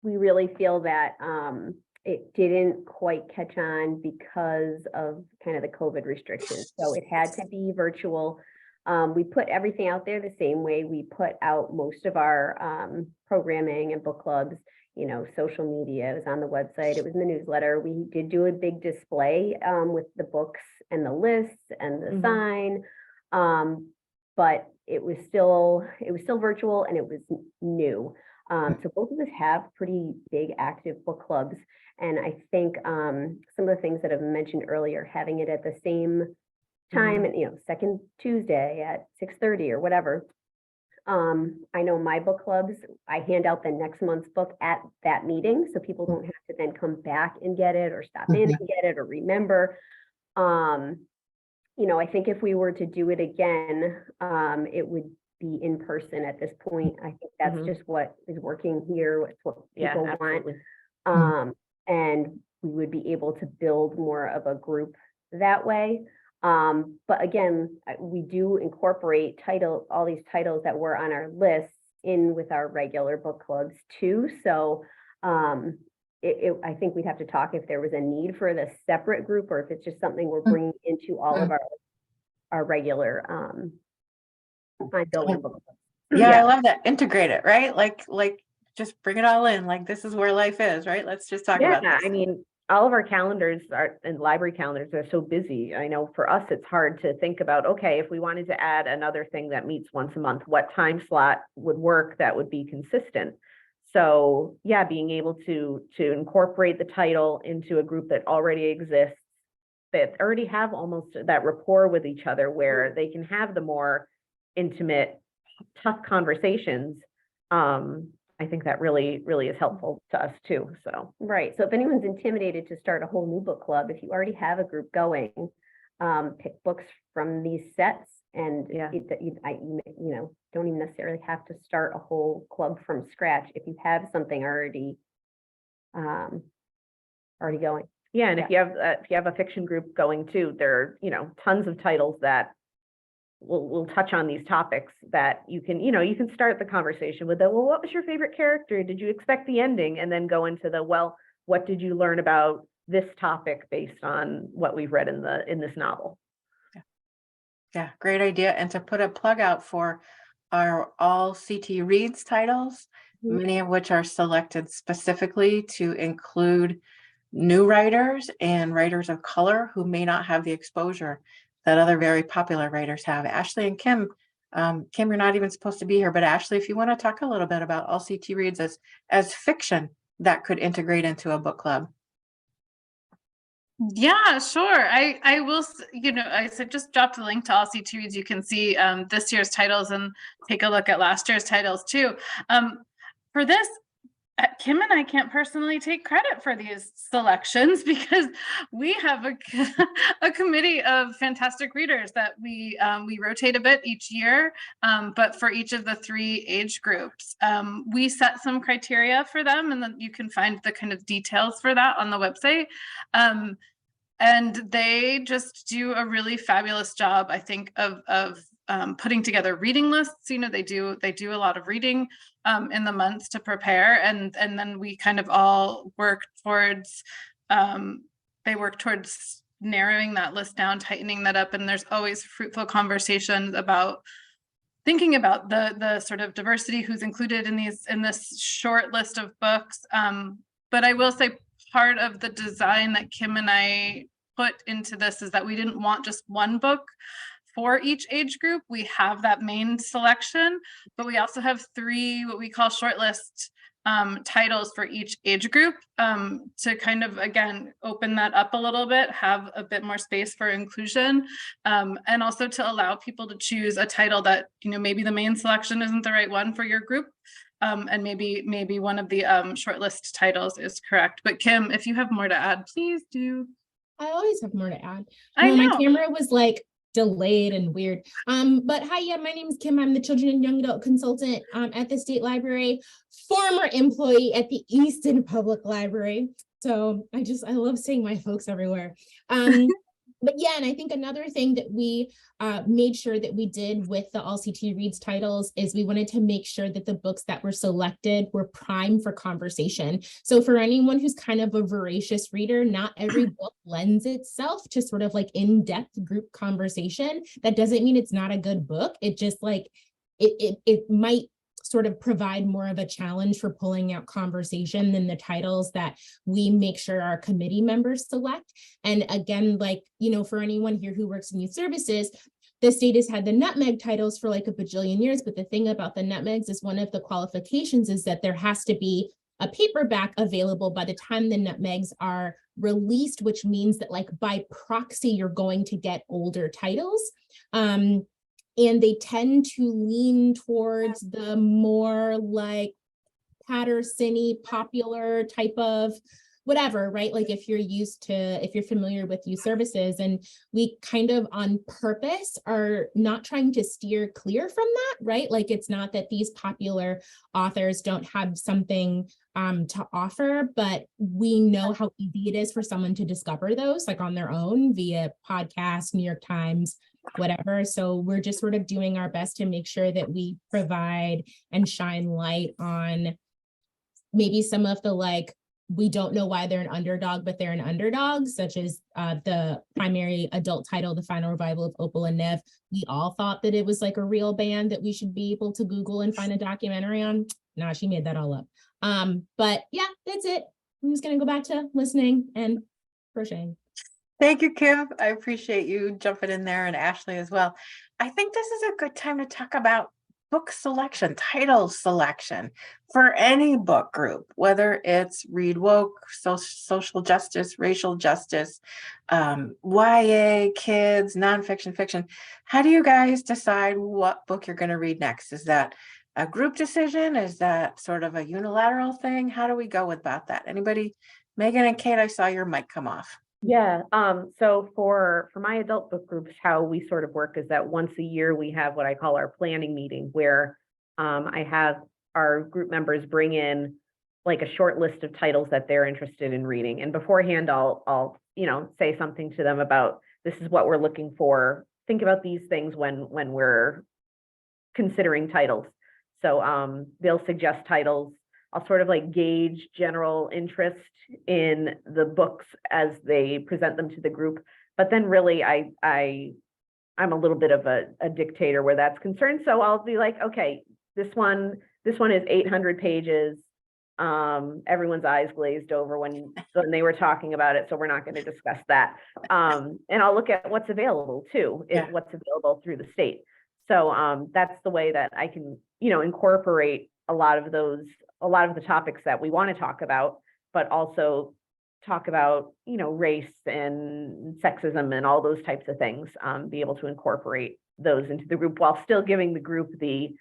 Speaker 6: we really feel that it didn't quite catch on because of kind of the COVID restrictions. So it had to be virtual. We put everything out there the same way we put out most of our programming and book clubs. Social media, it was on the website, it was in the newsletter. We did do a big display with the books and the lists and the sign, but it was still virtual, and it was new. So both of us have pretty big active book clubs, and I think some of the things that I've mentioned earlier, having it at the same time, and second Tuesday at 6:30 or whatever. I know my book clubs, I hand out the next month's book at that meeting, so people don't have to then come back and get it or stop in and get it or remember. I think if we were to do it again, it would be in person at this point. I think that's just what is working here. It's what people want. And we would be able to build more of a group that way. But again, we do incorporate all these titles that were on our list in with our regular book clubs too. So I think we'd have to talk if there was a need for the separate group, or if it's just something we're bringing into all of our regular ongoing book clubs.
Speaker 1: Yeah, I love that. Integrate it, right? Like just bring it all in. Like, this is where life is, right? Let's just talk about this.
Speaker 5: I mean, all of our calendars and library calendars are so busy. I know for us, it's hard to think about, okay, if we wanted to add another thing that meets once a month, what time slot would work that would be consistent? So yeah, being able to incorporate the title into a group that already exists, that already have almost that rapport with each other, where they can have the more intimate, tough conversations. I think that really is helpful to us too. So
Speaker 6: Right. So if anyone's intimidated to start a whole new book club, if you already have a group going, pick books from these sets, and
Speaker 5: Yeah.
Speaker 6: don't even necessarily have to start a whole club from scratch if you have something already going.
Speaker 5: yeah, and if you have a fiction group going too, there are, tons of titles that will touch on these topics that you can start the conversation with well, what was your favorite character? Did you expect the ending? And then go into well, what did you learn about this topic based on what we've read in this novel?
Speaker 1: Yeah, great idea. And to put a plug out for our all CT Reads titles,
Speaker 6: Mhm.
Speaker 1: many of which are selected specifically to include new writers and writers of color who may not have the exposure that other very popular writers have. Ashley and Kim, Kim, you're not even supposed to be here, but Ashley, if you want to talk a little bit about all CT Reads as fiction that could integrate into a book club.
Speaker 2: Yeah, sure. I will, I said just drop the link to all CT Reads. You can see this year's titles and take a look at last year's titles too. For this, Kim and I can't personally take credit for these selections because we have a committee of fantastic readers that we rotate a bit each year, but for each of the 3 age groups, we set some criteria for them, and then you can find the kind of details for that on the website. And they just do a really fabulous job, I think, of putting together reading lists. They do a lot of reading in the months to prepare, and then we kind of all work towards they work towards narrowing that list down, tightening that up, and there's always fruitful conversations about thinking about the sort of diversity who's included in this short list of books. But I will say part of the design that Kim and I put into this is that we didn't want just one book for each age group. We have that main selection, but we also have 3 what we call shortlist titles for each age group to kind of, again, open that up a little bit, have a bit more space for inclusion, and also to allow people to choose a title that, maybe the main selection isn't the right one for your group. And maybe one of the shortlist titles is correct. But Kim, if you have more to add, please do.
Speaker 10: I always have more to add.
Speaker 2: I know.
Speaker 10: My camera was delayed and weird. But hi, yeah, my name is Kim. I'm the children and young adult consultant at the State Library, former employee at the Easton Public Library. So I love seeing my folks everywhere. But yeah, and I think another thing that we made sure that we did with the All CT Reads titles is we wanted to make sure that the books that were selected were prime for conversation. So for anyone who's kind of a voracious reader, not every book lends itself to sort of in-depth group conversation. That doesn't mean it's not a good book. It just it might sort of provide more of a challenge for pulling out conversation than the titles that we make sure our committee members select. And again, for anyone here who works in youth services, the state has had the nutmeg titles for a bajillion years, but the thing about the nutmegs is one of the qualifications is that there has to be a paperback available by the time the nutmegs are released, which means that by proxy, you're going to get older titles. And they tend to lean towards the more Patterson-y popular type of whatever, right? If you're familiar with youth services, and we kind of on purpose are not trying to steer clear from that, right? It's not that these popular authors don't have something to offer, but we know how easy it is for someone to discover those on their own via podcasts, New York Times, whatever. So we're just sort of doing our best to make sure that we provide and shine light on maybe some of the we don't know why they're an underdog, but they're an underdog, such as the primary adult title, The Final Revival of Opal and Nev. We all thought that it was a real band that we should be able to Google and find a documentary on. Nah, she made that all up. But yeah, that's it. I'm just gonna go back to listening and crocheting.
Speaker 1: Thank you, Kim. I appreciate you jumping in there, and Ashley as well. I think this is a good time to talk about book selection, title selection for any book group, whether it's Read Woke, social justice, racial justice, YA, kids, nonfiction, fiction. How do you guys decide what book you're going to read next? Is that a group decision? Is that sort of a unilateral thing? How do we go about that? Anybody? Megan and Kate, I saw your mic come off.
Speaker 5: Yeah, so for my adult book groups, how we sort of work is that once a year we have what I call our planning meeting, where I have our group members bring in like a short list of titles that they're interested in reading. And beforehand, I'll say something to them about, this is what we're looking for. Think about these things when we're considering titles. So they'll suggest titles. I'll sort of like gauge general interest in the books as they present them to the group. But then really I'm a little bit of a dictator where that's concerned. So I'll be like, okay, this one is 800 pages. Everyone's eyes glazed over when they were talking about it. So we're not going to discuss that. And I'll look at what's available too, what's available through the state. So that's the way that I can, incorporate a lot of the topics that we want to talk about, but also talk about, race and sexism and all those types of things, be able to incorporate those into the group while still giving the group the,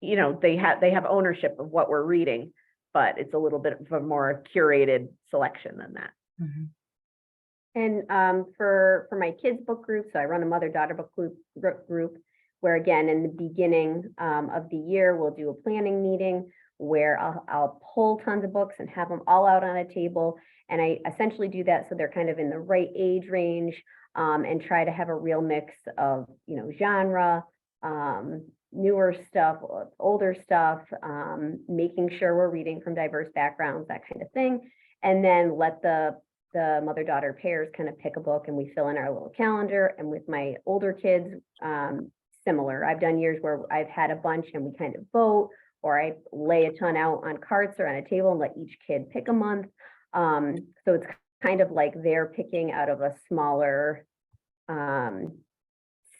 Speaker 5: they have ownership of what we're reading, but it's a little bit of a more curated selection than that.
Speaker 1: Mhm.
Speaker 6: And for my kids book group, so I run a mother-daughter book group where, again, in the beginning of the year, we'll do a planning meeting where I'll pull tons of books and have them all out on a table. And I essentially do that so they're kind of in the right age range, and try to have a real mix of, genre, newer stuff, older stuff, making sure we're reading from diverse backgrounds, that kind of thing. And then let the mother-daughter pairs kind of pick a book and we fill in our little calendar. And with my older kids, similar. I've done years where I've had a bunch and we kind of vote, or I lay a ton out on carts or on a table and let each kid pick a month. So it's kind of like they're picking out of a smaller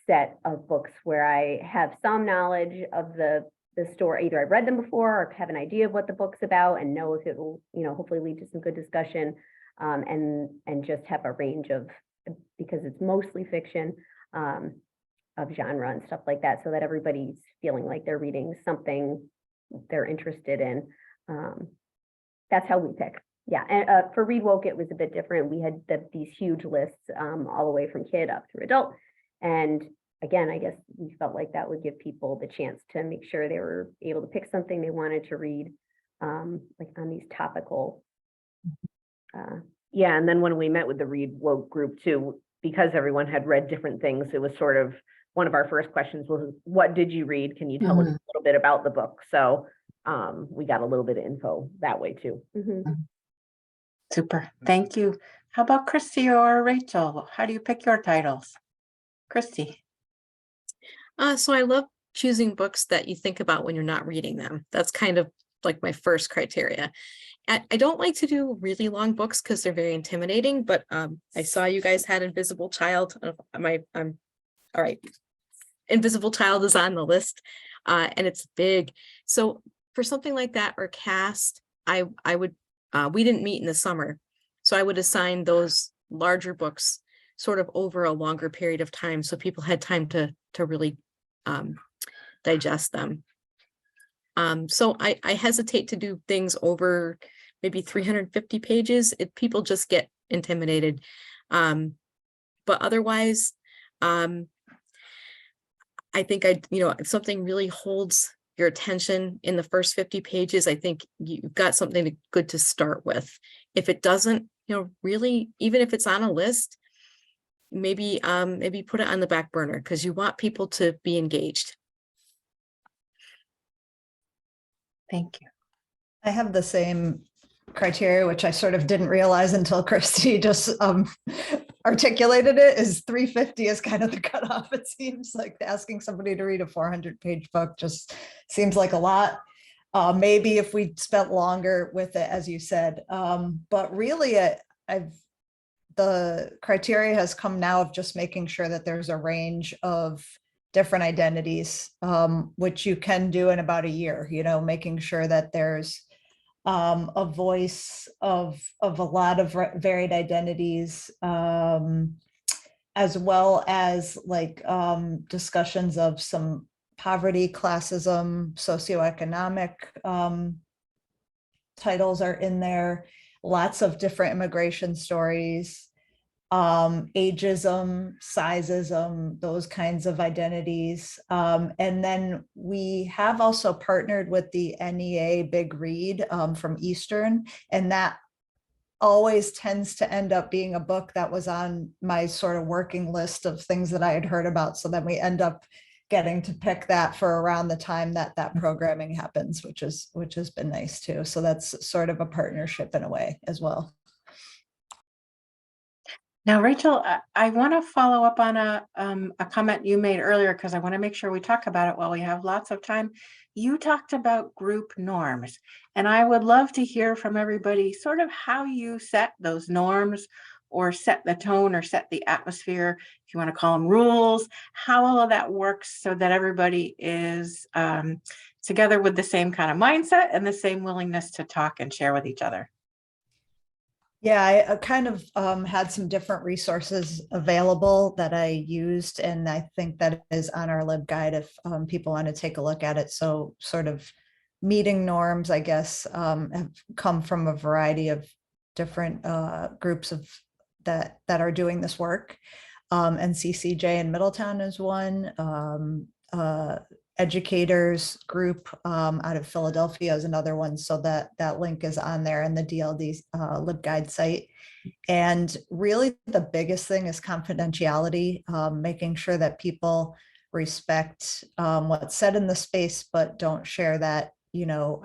Speaker 6: set of books where I have some knowledge of the story. Either I've read them before or have an idea of what the book's about and know if it will, hopefully lead to some good discussion, and just have a range of, because it's mostly fiction, of genre and stuff like that, so that everybody's feeling like they're reading something they're interested in. That's how we pick. Yeah, and for Read Woke, it was a bit different. We had these huge lists all the way from kid up through adult. And again, I guess we felt like that would give people the chance to make sure they were able to pick something they wanted to read, like on these topical.
Speaker 5: Yeah, and then when we met with the Read Woke group too, because everyone had read different things, it was sort of one of our first questions was, what did you read? Can you tell us a little bit about the book? So we got a little bit of info that way too.
Speaker 1: Super. Thank you. How about Christy or Rachel? How do you pick your titles? Christy.
Speaker 4: So I love choosing books that you think about when you're not reading them. That's kind of like my first criteria. I don't like to do really long books because they're very intimidating, but I saw you guys had Invisible Child. I'm all right. Invisible Child is on the list, and it's big. So for something like that or Cast, I would, we didn't meet in the summer, so I would assign those larger books sort of over a longer period of time, so people had time to really digest them. So I hesitate to do things over maybe 350 pages. People just get intimidated. But otherwise, I think if something really holds your attention in the first 50 pages, I think you've got something good to start with. If it doesn't, really, even if it's on a list, maybe put it on the back burner because you want people to be engaged.
Speaker 1: Thank you.
Speaker 7: I have the same criteria, which I sort of didn't realize until Christy just articulated it, is 350 is kind of the cutoff. It seems like asking somebody to read a 400-page book just seems like a lot. Maybe if we spent longer with it, as you said, but really the criteria has come now of just making sure that there's a range of different identities, which you can do in about a year, making sure that there's a voice of a lot of varied identities, as well as like discussions of some poverty, classism, socioeconomic titles are in there, lots of different immigration stories, ageism, sizeism, those kinds of identities. And then we have also partnered with the NEA Big Read from Eastern, and that always tends to end up being a book that was on my sort of working list of things that I had heard about. So then we end up getting to pick that for around the time that programming happens, which has been nice too. So that's sort of a partnership in a way as well.
Speaker 1: Now, Rachel, I want to follow up on a comment you made earlier, because I want to make sure we talk about it while we have lots of time. You talked about group norms, and I would love to hear from everybody sort of how you set those norms or set the tone or set the atmosphere, if you want to call them rules, how all of that works so that everybody is together with the same kind of mindset and the same willingness to talk and share with each other.
Speaker 7: Yeah, I kind of had some different resources available that I used, and I think that is on our LibGuide if people want to take a look at it. So sort of meeting norms, I guess, have come from a variety of different groups that are doing this work. And CCJ in Middletown is one. Educators group out of Philadelphia is another one. So that link is on there in the DLD LibGuide site. And really the biggest thing is confidentiality, making sure that people respect what's said in the space, but don't share that,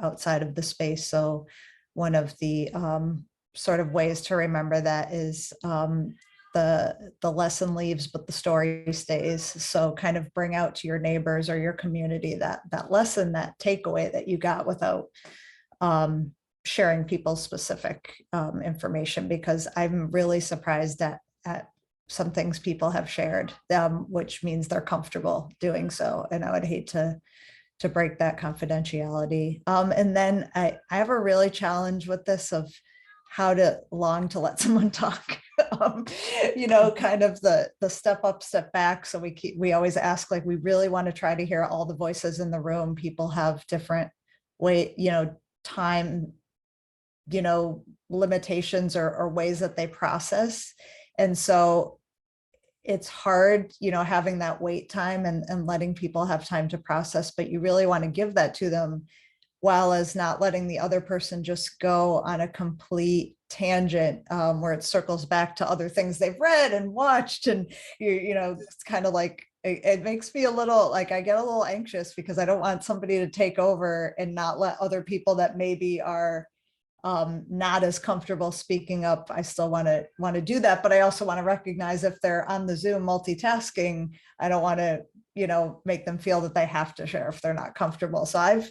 Speaker 7: outside of the space. So one of the sort of ways to remember that is the lesson leaves, but the story stays. So kind of bring out to your neighbors or your community that lesson, that takeaway that you got without sharing people's specific information, because I'm really surprised at some things people have shared, which means they're comfortable doing so. And I would hate to break that confidentiality. And then I have a really challenge with this of how long to let someone talk. Kind of the step up, step back. So we always ask, like, we really want to try to hear all the voices in the room. People have different time, limitations or ways that they process. And so it's hard, having that wait time and letting people have time to process, but you really want to give that to them, while as not letting the other person just go on a complete tangent where it circles back to other things they've read and watched. And, it's kind of like, it makes me a little, like, I get a little anxious because I don't want somebody to take over and not let other people that maybe are not as comfortable speaking up. I still want to do that, but I also want to recognize if they're on the Zoom multitasking, I don't want to, make them feel that they have to share if they're not comfortable. So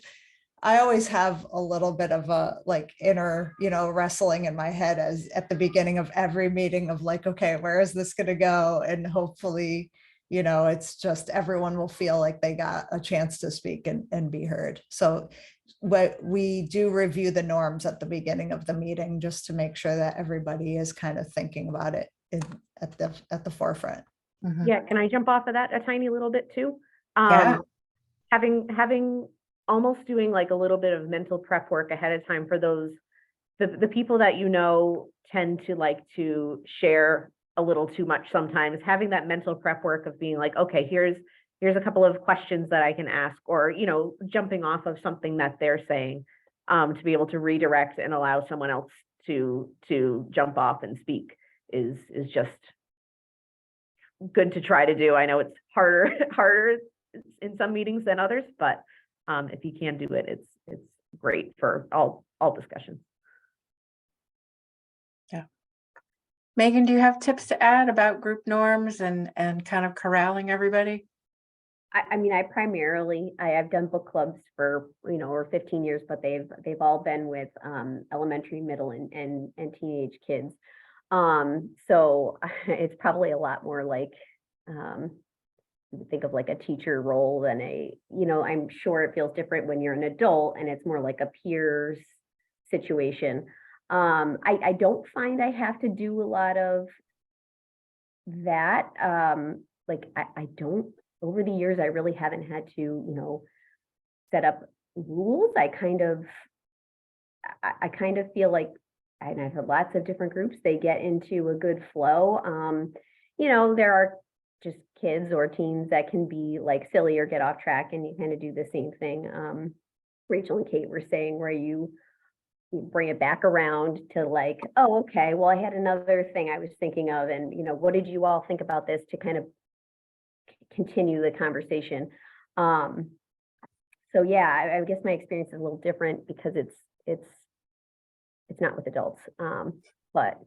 Speaker 7: I always have a little bit of a inner, wrestling in my head as at the beginning of every meeting of like, okay, where is this going to go? And hopefully, it's just everyone will feel like they got a chance to speak and be heard. So we do review the norms at the beginning of the meeting just to make sure that everybody is kind of thinking about it at the forefront.
Speaker 1: Mm-hmm.
Speaker 5: Yeah, can I jump off of that a tiny little bit too?
Speaker 1: Yeah.
Speaker 5: Having almost doing like a little bit of mental prep work ahead of time for those, the people that tend to like to share a little too much sometimes, having that mental prep work of being like, okay, here's a couple of questions that I can ask, or, jumping off of something that they're saying, to be able to redirect and allow someone else to jump off and speak is just good to try to do. I know it's harder in some meetings than others, but if you can do it, it's great for all discussions.
Speaker 1: Yeah. Megan, do you have tips to add about group norms and kind of corralling everybody?
Speaker 6: I mean, I've done book clubs for, over 15 years, but they've all been with elementary, middle, and teenage kids. So it's probably a lot more like you would think of like a teacher role than a, I'm sure it feels different when you're an adult and it's more like a peers situation. I don't find I have to do a lot of that. Like I don't, over the years, I really haven't had to, set up rules. I kind of feel like, and I've had lots of different groups, they get into a good flow. There are just kids or teens that can be like silly or get off track, and you kind of do the same thing. Rachel and Kate were saying where you bring it back around to like, oh, okay, well, I had another thing I was thinking of, and what did you all think about this, to kind of continue the conversation. So yeah, I guess my experience is a little different because it's not with adults. But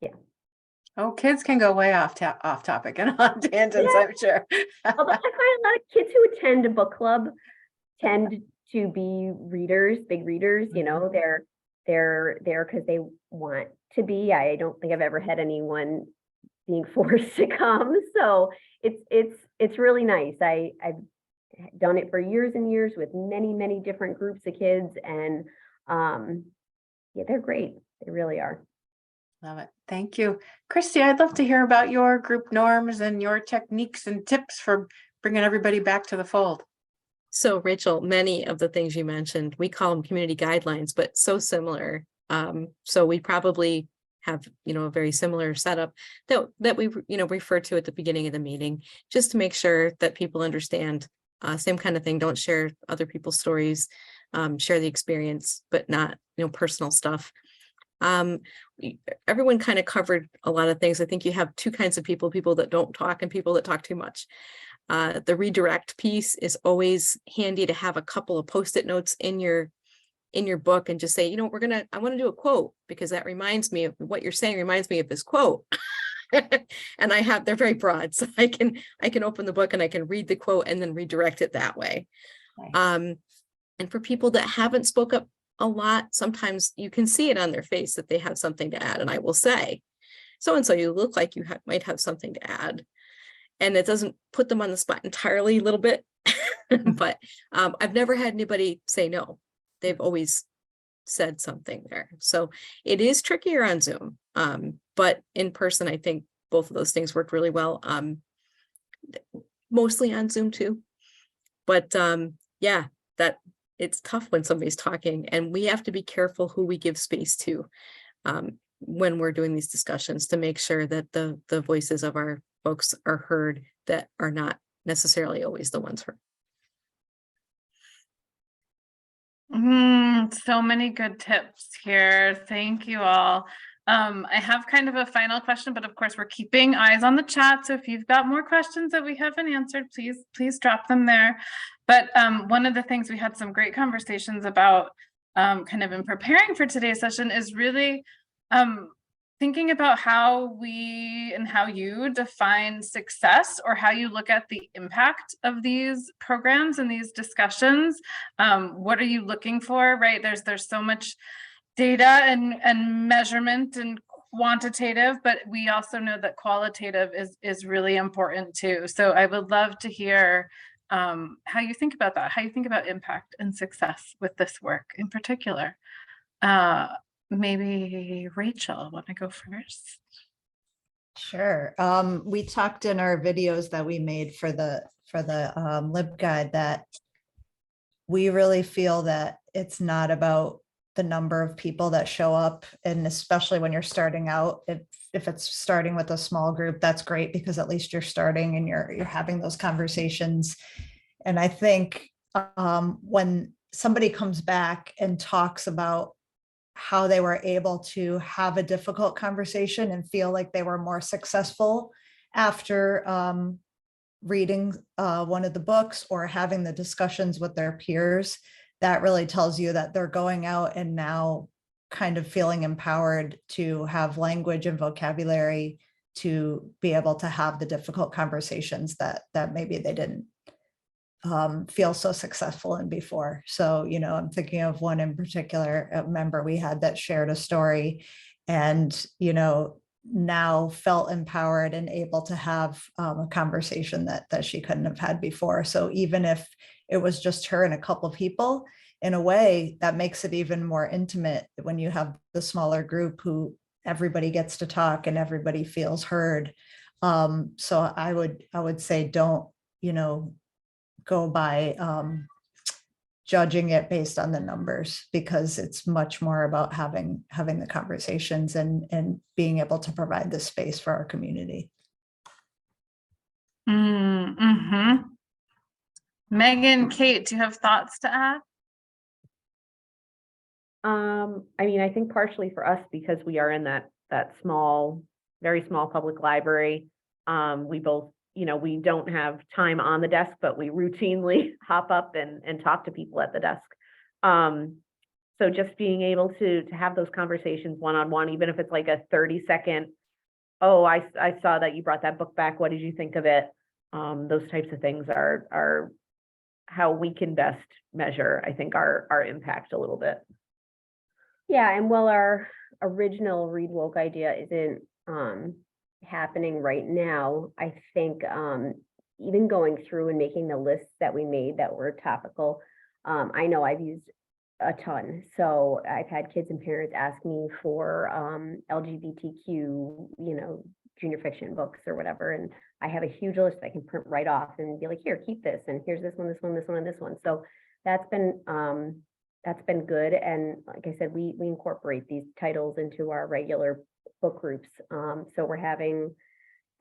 Speaker 6: yeah.
Speaker 1: Oh, kids can go way off topic and on tangents,
Speaker 6: Yeah.
Speaker 1: I'm sure.
Speaker 6: Although I find a lot of kids who attend a book club tend to be readers, big readers. They're there because they want to be. I don't think I've ever had anyone being forced to come. So it's really nice. I've done it for years and years with many different groups of kids, and yeah, they're great. They really are.
Speaker 1: Love it. Thank you. Christy, I'd love to hear about your group norms and your techniques and tips for bringing everybody back to the fold.
Speaker 4: So Rachel, many of the things you mentioned, we call them community guidelines, but so similar. So we probably have, a very similar setup that we, refer to at the beginning of the meeting, just to make sure that people understand, same kind of thing. Don't share other people's stories, share the experience, but not, personal stuff. Everyone kind of covered a lot of things. I think you have two kinds of people that don't talk and people that talk too much. The redirect piece is always handy to have a couple of Post-it notes in your book and just say, I want to do a quote because that reminds me of what you're saying, reminds me of this quote. And they're very broad. So I can open the book and I can read the quote and then redirect it that way. Nice. And for people that haven't spoke up a lot, sometimes you can see it on their face that they have something to add. And I will say, so-and-so, you look like you might have something to add. And it doesn't put them on the spot entirely a little bit, but I've never had anybody say no. They've always said something there. So it is trickier on Zoom, but in person, I think both of those things worked really well. Mostly on Zoom too, but yeah, that it's tough when somebody's talking, and we have to be careful who we give space to when we're doing these discussions to make sure that the voices of our folks are heard that are not necessarily always the ones heard.
Speaker 2: So many good tips here. Thank you all. I have kind of a final question, but of course we're keeping eyes on the chat. So if you've got more questions that we haven't answered, please drop them there. But one of the things we had some great conversations about kind of in preparing for today's session is really thinking about how you define success, or how you look at the impact of these programs and these discussions. What are you looking for, right? There's so much data and measurement and quantitative, but we also know that qualitative is really important too. So I would love to hear how you think about that, how you think about impact and success with this work in particular. Maybe Rachel, want to go first?
Speaker 7: Sure. We talked in our videos that we made for the LibGuide that we really feel that it's not about the number of people that show up, and especially when you're starting out, if it's starting with a small group, that's great because at least you're starting and you're having those conversations. And I think when somebody comes back and talks about how they were able to have a difficult conversation and feel like they were more successful after reading one of the books or having the discussions with their peers, that really tells you that they're going out and now kind of feeling empowered to have language and vocabulary to be able to have the difficult conversations that maybe they didn't feel so successful in before. So, I'm thinking of one in particular, a member we had that shared a story, and, now felt empowered and able to have a conversation that she couldn't have had before. So even if it was just her and a couple of people, in a way that makes it even more intimate when you have the smaller group who everybody gets to talk and everybody feels heard. So I would say don't, go by judging it based on the numbers, because it's much more about having the conversations and being able to provide the space for our community.
Speaker 2: Mm-hmm. Megan, Kate, do you have thoughts to add?
Speaker 5: I mean, I think partially for us, because we are in that small, very small public library. We both, we don't have time on the desk, but we routinely hop up and talk to people at the desk. So just being able to have those conversations one-on-one, even if it's like a 30-second, oh, I saw that you brought that book back. What did you think of it? Those types of things are how we can best measure, I think, our impact a little bit.
Speaker 6: Yeah, and while our original Read Woke idea isn't happening right now, I think even going through and making the lists that we made that were topical, I know I've used a ton. So I've had kids and parents ask me for LGBTQ, junior fiction books or whatever, and I have a huge list I can print right off and be like, here, keep this, and here's this one, this one, this one, and this one. So that's been good. And like I said, we incorporate these titles into our regular book groups. So we're having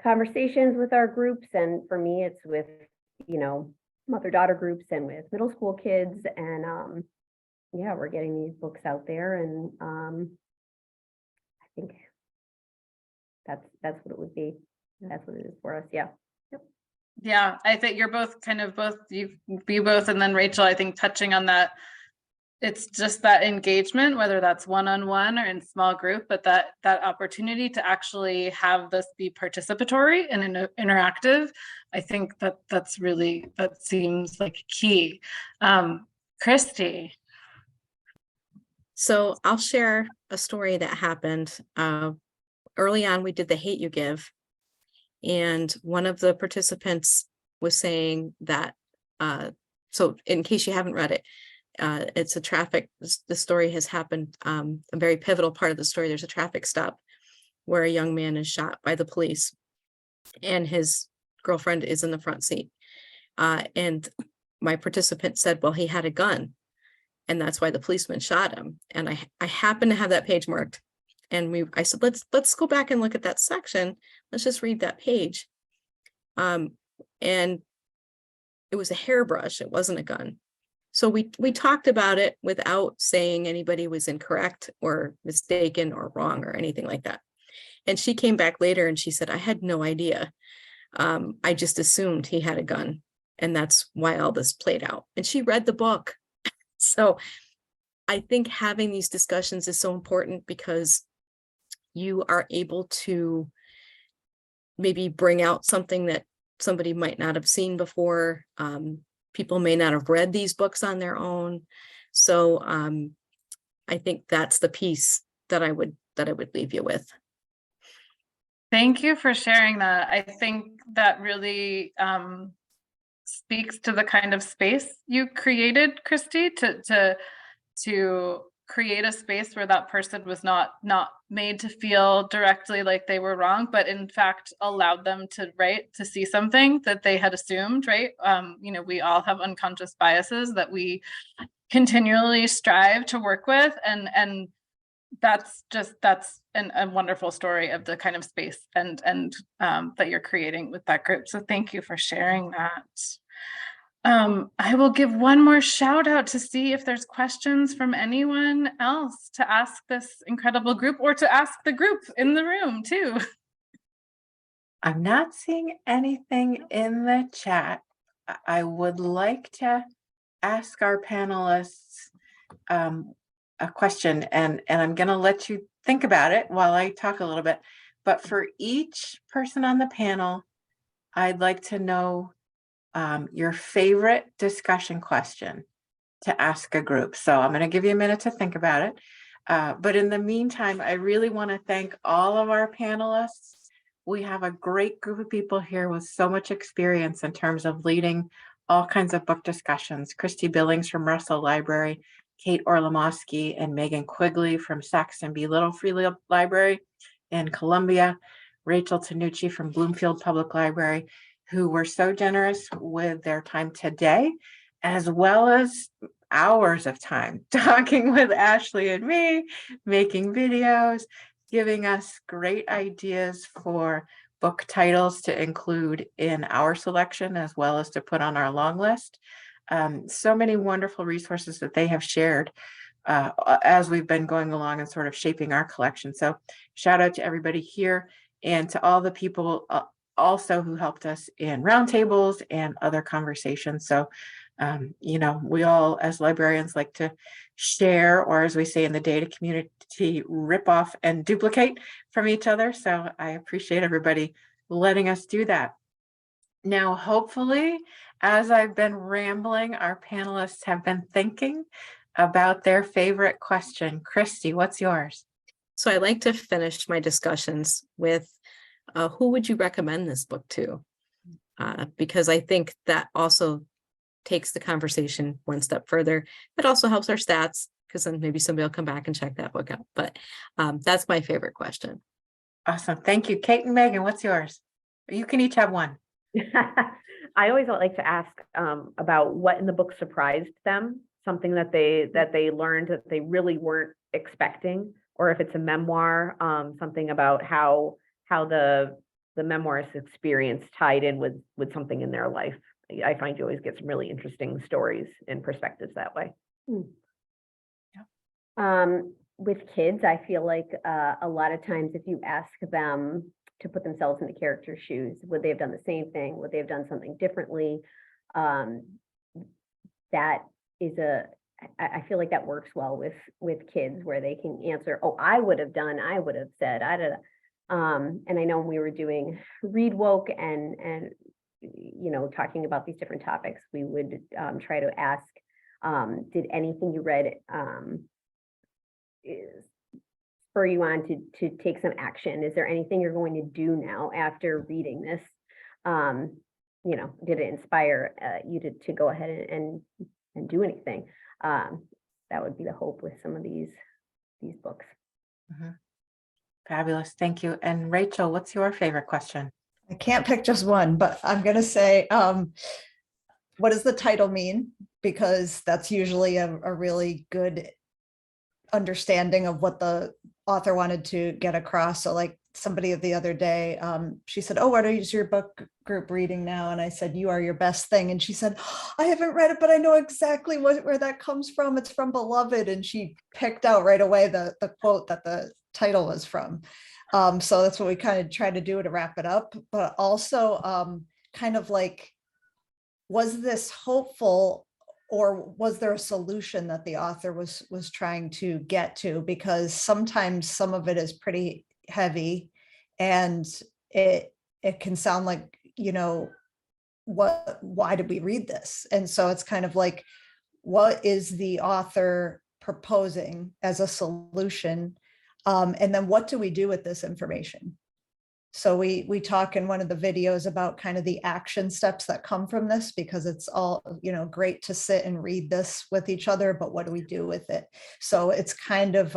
Speaker 6: conversations with our groups. And for me, it's with, mother-daughter groups and with middle school kids. And yeah, we're getting these books out there. And I think that's what it would be. That's what it is for us. Yeah.
Speaker 2: Yeah, I think you're both you both, and then Rachel, I think, touching on that. It's just that engagement, whether that's one-on-one or in small group, but that opportunity to actually have this be participatory and interactive. I think that seems like key. Christy.
Speaker 4: So I'll share a story that happened. Early on, we did the Hate You Give. And one of the participants was saying that, so in case you haven't read it, it's the story has happened, a very pivotal part of the story. There's a traffic stop where a young man is shot by the police and his girlfriend is in the front seat. And my participant said, well, he had a gun and that's why the policeman shot him. And I happen to have that page marked. And I said, let's go back and look at that section. Let's just read that page. And it was a hairbrush. It wasn't a gun. So we talked about it without saying anybody was incorrect or mistaken or wrong or anything like that. And she came back later and she said, I had no idea. I just assumed he had a gun. And that's why all this played out. And she read the book. So I think having these discussions is so important because you are able to maybe bring out something that somebody might not have seen before. People may not have read these books on their own. So I think that's the piece that I would leave you with.
Speaker 2: Thank you for sharing that. I think that really speaks to the kind of space you created, Christy, to create a space where that person was not made to feel directly like they were wrong, but in fact allowed them to see something that they had assumed, right? We all have unconscious biases that we continually strive to work with, and that's a wonderful story of the kind of space and that you're creating with that group. So thank you for sharing that. I will give one more shout out to see if there's questions from anyone else to ask this incredible group or to ask the group in the room too.
Speaker 1: I'm not seeing anything in the chat. I would like to ask our panelists a question, and I'm going to let you think about it while I talk a little bit. But for each person on the panel, I'd like to know your favorite discussion question to ask a group. So I'm going to give you a minute to think about it. But in the meantime, I really want to thank all of our panelists. We have a great group of people here with so much experience in terms of leading all kinds of book discussions. Christy Billings from Russell Library, Kate Orlomowski and Megan Quigley from Saxon B. Little Free Library in Columbia, Rachel Tanucci from Bloomfield Public Library, who were so generous with their time today, as well as hours of time talking with Ashley and me, making videos, giving us great ideas for book titles to include in our selection, as well as to put on our long list. So many wonderful resources that they have shared as we've been going along and sort of shaping our collection. So shout out to everybody here and to all the people also who helped us in roundtables and other conversations. So we all as librarians like to share, or as we say in the data community, rip off and duplicate from each other. So I appreciate everybody letting us do that. Now, hopefully, as I've been rambling, our panelists have been thinking about their favorite question. Christy, what's yours?
Speaker 4: So I like to finish my discussions with who would you recommend this book to? Because I think that also takes the conversation one step further. It also helps our stats, because then maybe somebody will come back and check that book out. But that's my favorite question.
Speaker 1: Awesome. Thank you. Kate and Megan, what's yours? You can each have one.
Speaker 5: I always like to ask about what in the book surprised them, something that they learned that they really weren't expecting, or if it's a memoir, something about how the memoirist's experience tied in with something in their life. I find you always get some really interesting stories and perspectives that way.
Speaker 6: With kids, I feel like a lot of times if you ask them to put themselves in the character's shoes, would they have done the same thing? Would they have done something differently? That is I feel like that works well with kids, where they can answer, oh, I would have said, and I know when we were doing Read Woke and talking about these different topics, we would try to ask, did anything you read spur you on to take some action? Is there anything you're going to do now after reading this? Did it inspire you to go ahead and do anything? That would be the hope with some of these books.
Speaker 1: Mm-hmm. Fabulous. Thank you. And Rachel, what's your favorite question?
Speaker 7: I can't pick just one, but I'm going to say, what does the title mean? Because that's usually a really good understanding of what the author wanted to get across. So like somebody the other day, she said, oh, what is your book group reading now? And I said, You Are Your Best Thing. And she said, I haven't read it, but I know exactly where that comes from. It's from Beloved. And she picked out right away the quote that the title was from. So that's what we kind of try to do to wrap it up. But also kind of like, was this hopeful, or was there a solution that the author was trying to get to? Because sometimes some of it is pretty heavy, and it can sound like, why did we read this? And so it's kind of like, what is the author proposing as a solution? And then what do we do with this information? So we talk in one of the videos about kind of the action steps that come from this, because it's all, great to sit and read this with each other, but what do we do with it? So it's kind of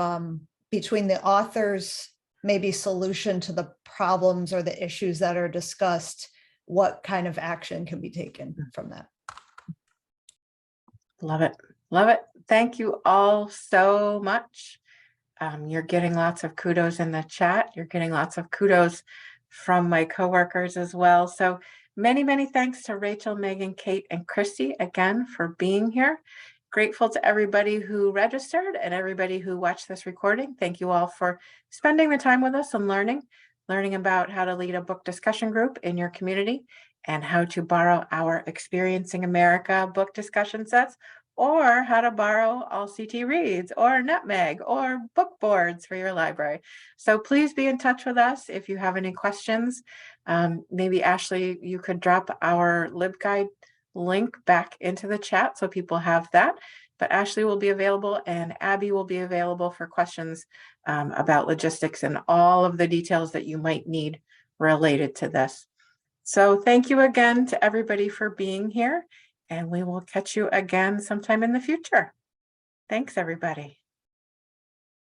Speaker 7: between the author's maybe solution to the problems or the issues that are discussed, what kind of action can be taken from that?
Speaker 1: Love it. Love it. Thank you all so much. You're getting lots of kudos in the chat. You're getting lots of kudos from my coworkers as well. So many, many thanks to Rachel, Megan, Kate, and Christy again for being here. Grateful to everybody who registered and everybody who watched this recording. Thank you all for spending the time with us and learning about how to lead a book discussion group in your community and how to borrow our Experiencing America book discussion sets, or how to borrow All CT Reads or Nutmeg or book boards for your library. So please be in touch with us if you have any questions. Maybe Ashley, you could drop our LibGuide link back into the chat so people have that. but Ashley will be available and Abby will be available for questions about logistics and all of the details that you might need related to this. So thank you again to everybody for being here, and we will catch you again sometime in the future. Thanks, everybody.